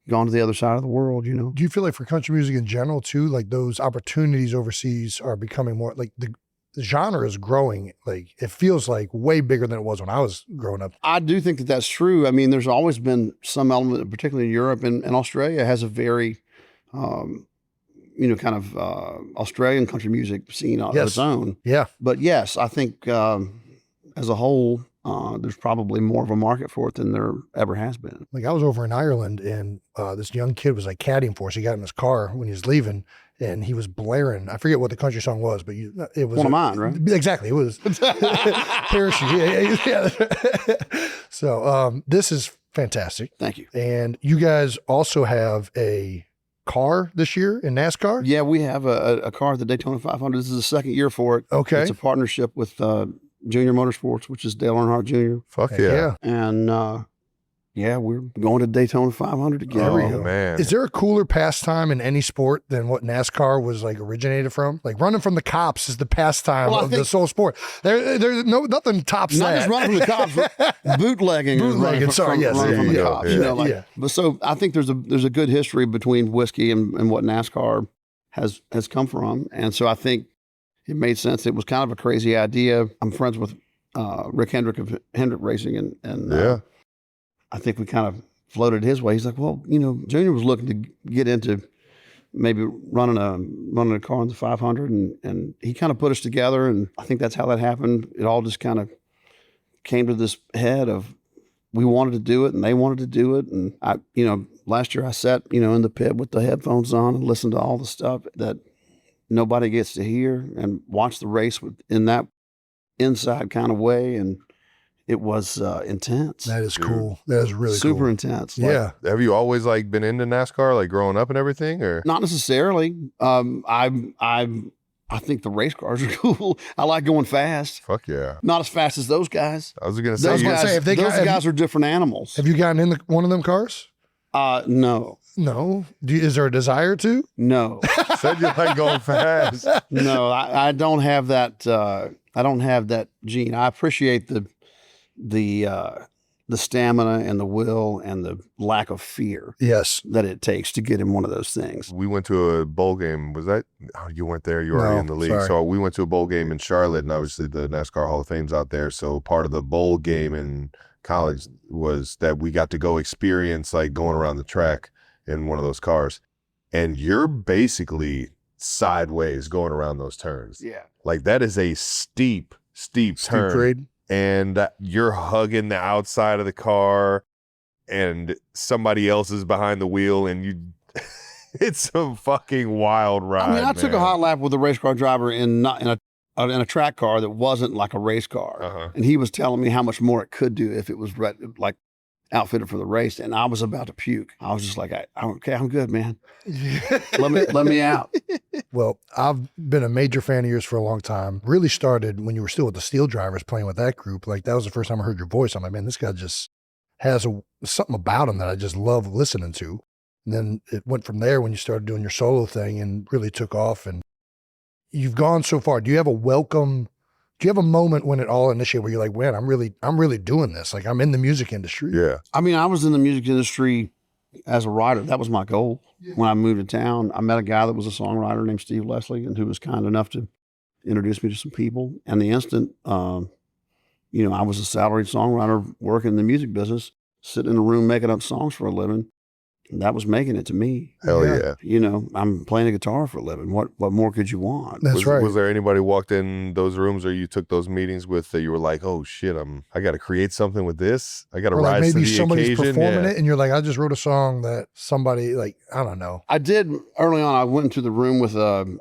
Speaker 7: gone to the other side of the world,
Speaker 3: Do you feel like for country music in general too, like those opportunities overseas are becoming more like the genre is growing? Like it feels like way bigger than it was when I was growing up.
Speaker 7: I do think that that's true. I mean, there's always been some element, particularly in Europe and Australia, has a very, kind of Australian country music scene of its own.
Speaker 3: Yeah.
Speaker 7: But yes, I think as a whole, there's probably more of a market for it than there ever has been.
Speaker 3: Like I was over in Ireland and this young kid was like caddying for us. He got in his car when he was leaving and he was blaring. I forget what the country song was, but it was
Speaker 7: one of mine, right?
Speaker 3: Exactly. It was Parachute. Yeah. So this is fantastic.
Speaker 7: Thank you.
Speaker 3: And you guys also have a car this year in NASCAR?
Speaker 7: Yeah, we have a car at the Daytona 500. This is the second year for it.
Speaker 3: Okay.
Speaker 7: It's a partnership with Junior Motorsports, which is Dale Earnhardt Jr.
Speaker 6: Fuck yeah.
Speaker 7: And we're going to Daytona 500 again.
Speaker 3: There we
Speaker 6: Oh
Speaker 3: go.
Speaker 6: man.
Speaker 3: Is there a cooler pastime in any sport than what NASCAR was like originated from? Like running from the cops is the pastime of the sole sport. There's nothing tops
Speaker 7: Not
Speaker 3: that.
Speaker 7: just running from the cops, but bootlegging.
Speaker 3: Bootlegging, sorry, yes.
Speaker 7: Running from the
Speaker 6: Yeah,
Speaker 7: cops.
Speaker 6: yeah.
Speaker 7: But so I think there's a good history between whiskey and what NASCAR has come from. And so I think it made sense. It was kind of a crazy idea. I'm friends with Rick Hendrick of Hendrick Racing, and I think we kind of floated his way. He's like, well, Junior was looking to get into maybe running a car in the 500, and he kind of put us together, and I think that's how that happened. It all just kind of came to this head of we wanted to do it, and they wanted to do it, and I, last year I sat, in the pit with the headphones on and listened to all the stuff that nobody gets to hear, and watch the race in that inside kind of way, and it was intense.
Speaker 3: That is cool. That is really
Speaker 7: super
Speaker 3: cool.
Speaker 7: intense.
Speaker 3: Yeah.
Speaker 6: Have you always like been into NASCAR, like growing up and everything, or
Speaker 7: Not necessarily. I think the race cars are cool. I like going fast.
Speaker 6: fuck yeah?
Speaker 7: Not as fast as those guys.
Speaker 6: I was gonna say,
Speaker 7: Those
Speaker 3: gonna
Speaker 7: guys,
Speaker 3: say, if they
Speaker 7: those
Speaker 3: got-
Speaker 7: guys are different animals.
Speaker 3: Have you gotten in one of them cars?
Speaker 7: No.
Speaker 3: No. Is there a desire to?
Speaker 7: No.
Speaker 6: said you like going fast.
Speaker 7: No, I don't have that. I don't have that gene. I appreciate the stamina and the will and the lack of fear
Speaker 3: Yes.
Speaker 7: that it takes to get in one of those things.
Speaker 6: We went to a bowl game. Was that? Oh, you weren't there. You were already
Speaker 3: No,
Speaker 6: in the league.
Speaker 3: sorry.
Speaker 6: So we went to a bowl game in Charlotte, and obviously the NASCAR Hall of Fame's out there. So part of the bowl game in college was that we got to go experience like going around the track in one of those cars, and you're basically sideways going around those turns.
Speaker 7: Yeah.
Speaker 6: Like that is a steep turn.
Speaker 3: grade.
Speaker 6: And you're hugging the outside of the car and somebody else is behind the wheel and you it's a fucking wild ride.
Speaker 7: I mean, I took a
Speaker 6: man.
Speaker 7: hot lap with a race car driver in a track car that wasn't like a race car.
Speaker 6: Uh-huh.
Speaker 7: And he was telling me how much more it could do if it was like outfitted for the race. And I was about to puke. I was just like, okay, I'm good, man. Let me out.
Speaker 3: Well, I've been a major fan of yours for a long time. Really started when you were still with the Steel Drivers playing with that group. Like that was the first time I heard your voice. I'm like, man, this guy just has something about him that I just love listening to. And then it went from there when you started doing your solo thing and really took off. And you've gone so far. Do you have a moment when it all initiated where you're like, man, I'm really doing this. Like I'm in the music industry.
Speaker 6: Yeah.
Speaker 7: I mean, I was in the music industry, as a writer, that was my goal. When I moved to town, I met a guy that was a songwriter named Steve Leslie, and who was kind enough to introduce me to some people. And the instant, I was a salaried songwriter working in the music business, sitting in a room making up songs for a living. That was making it to me.
Speaker 6: Hell yeah.
Speaker 7: I'm playing a guitar for a living. What more could you want?
Speaker 3: That's right.
Speaker 6: Was there anybody walked in those rooms or you took those meetings with that you were like, oh shit, I got to create something with this. I got to
Speaker 3: Or like
Speaker 6: rise to
Speaker 3: maybe
Speaker 6: the
Speaker 3: somebody's
Speaker 6: occasion.
Speaker 3: performing it and you're like, I just wrote a song that somebody like, I don't know.
Speaker 7: I did early on. I went into the room with a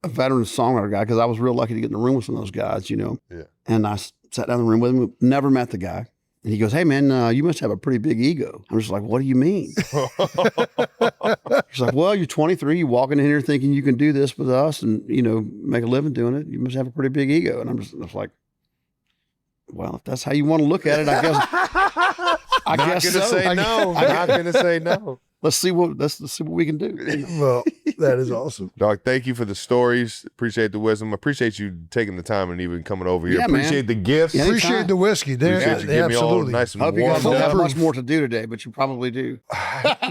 Speaker 7: veteran songwriter guy because I was real lucky to get in the room with some of those guys,
Speaker 6: Yeah.
Speaker 7: And I sat down in the room with him. Never met the guy. And he goes, hey, man, you must have a pretty big ego. I'm just like, what do you mean? He's like, well, you're 23. You're walking in here thinking you can do this with us and, make a living doing it. You must have a pretty big ego. And I was like, well, if that's how you want to look at it, I guess.
Speaker 6: Not gonna say no. Not gonna say no.
Speaker 7: Let's see what we can do.
Speaker 3: Well, that is awesome.
Speaker 6: Dog, thank you for the stories. Appreciate the wisdom. Appreciate you taking the time and even coming over here.
Speaker 7: Yeah, man.
Speaker 6: Appreciate the gifts.
Speaker 7: Yeah,
Speaker 3: Appreciate the whiskey.
Speaker 6: Appreciate you giving me all
Speaker 3: Absolutely.
Speaker 6: nice and
Speaker 7: I hope you guys
Speaker 6: warmed
Speaker 7: don't have
Speaker 6: up.
Speaker 7: much more to do today, but you probably do.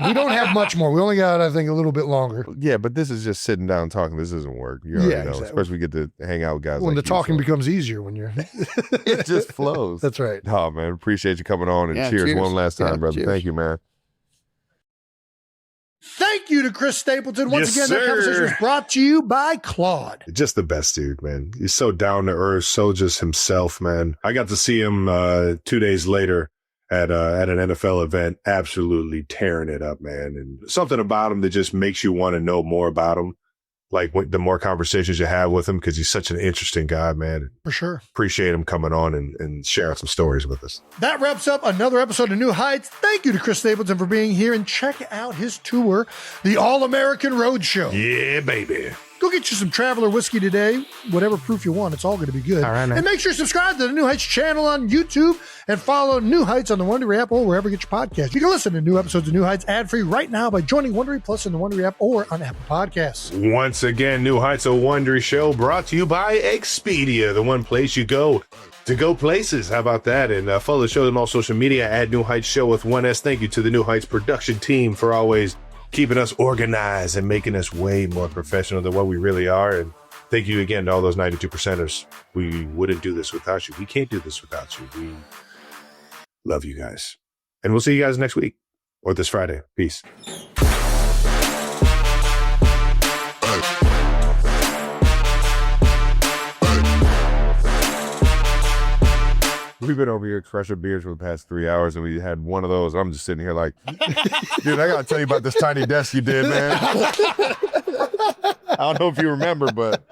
Speaker 3: We don't have much more. We only got, I think, a little bit longer.
Speaker 6: Yeah, but this is just sitting down talking. This isn't work. You already know.
Speaker 3: exactly.
Speaker 6: Especially we get to hang out with guys
Speaker 3: When
Speaker 6: like
Speaker 3: the
Speaker 6: you,
Speaker 3: talking
Speaker 6: so.
Speaker 3: becomes easier when you're.
Speaker 6: It just flows.
Speaker 3: That's right.
Speaker 6: Oh, man. Appreciate you coming on and
Speaker 7: Yeah,
Speaker 6: cheers
Speaker 7: cheers.
Speaker 6: one last time,
Speaker 7: Yeah,
Speaker 6: brother.
Speaker 7: cheers.
Speaker 6: Thank you, man.
Speaker 3: Thank you to Chris Stapleton. Once
Speaker 4: Yes,
Speaker 3: again, that
Speaker 4: sir.
Speaker 3: conversation was brought to you by Claude.
Speaker 4: Just the best dude, man. He's so down to earth, so just himself, man. I got to see him 2 days later at an NFL event, absolutely tearing it up, man. And something about him that just makes you want to know more about him. Like the more conversations you have with him, because he's such an interesting guy, man.
Speaker 3: For sure.
Speaker 4: Appreciate him coming on and sharing some stories with us.
Speaker 3: That wraps up another episode of New Heights. Thank you to Chris Stapleton for being here, and check out his tour, the All-American Roadshow.
Speaker 4: Yeah, baby.
Speaker 3: Go get you some Traveler whiskey today. Whatever proof you want, it's all going to be good.
Speaker 4: All right, man.
Speaker 3: And make sure you subscribe to the New Heights channel on YouTube and follow New Heights on the Wondery App or wherever you get your podcast. You can listen to new episodes of New Heights ad-free right now by joining Wondery Plus in the Wondery App or on Apple Podcasts.
Speaker 4: Once again, New Heights, a Wondery show brought to you by Expedia, the one place you go to go places. How about that? And follow the show on all social media at New Heights Show with 1S. Thank you to the New Heights production team for always keeping us organized and making us way more professional than what we really are. And thank you again to all those 92%ers. We wouldn't do this without you. We can't do this without you. We love you guys. And we'll see you guys next week or this Friday. Peace.
Speaker 6: We've been over here crushing beers for the past 3 hours, and we had one of those. I'm just sitting here like, dude, I got to tell you about this tiny desk you did, man. I don't know if you remember, but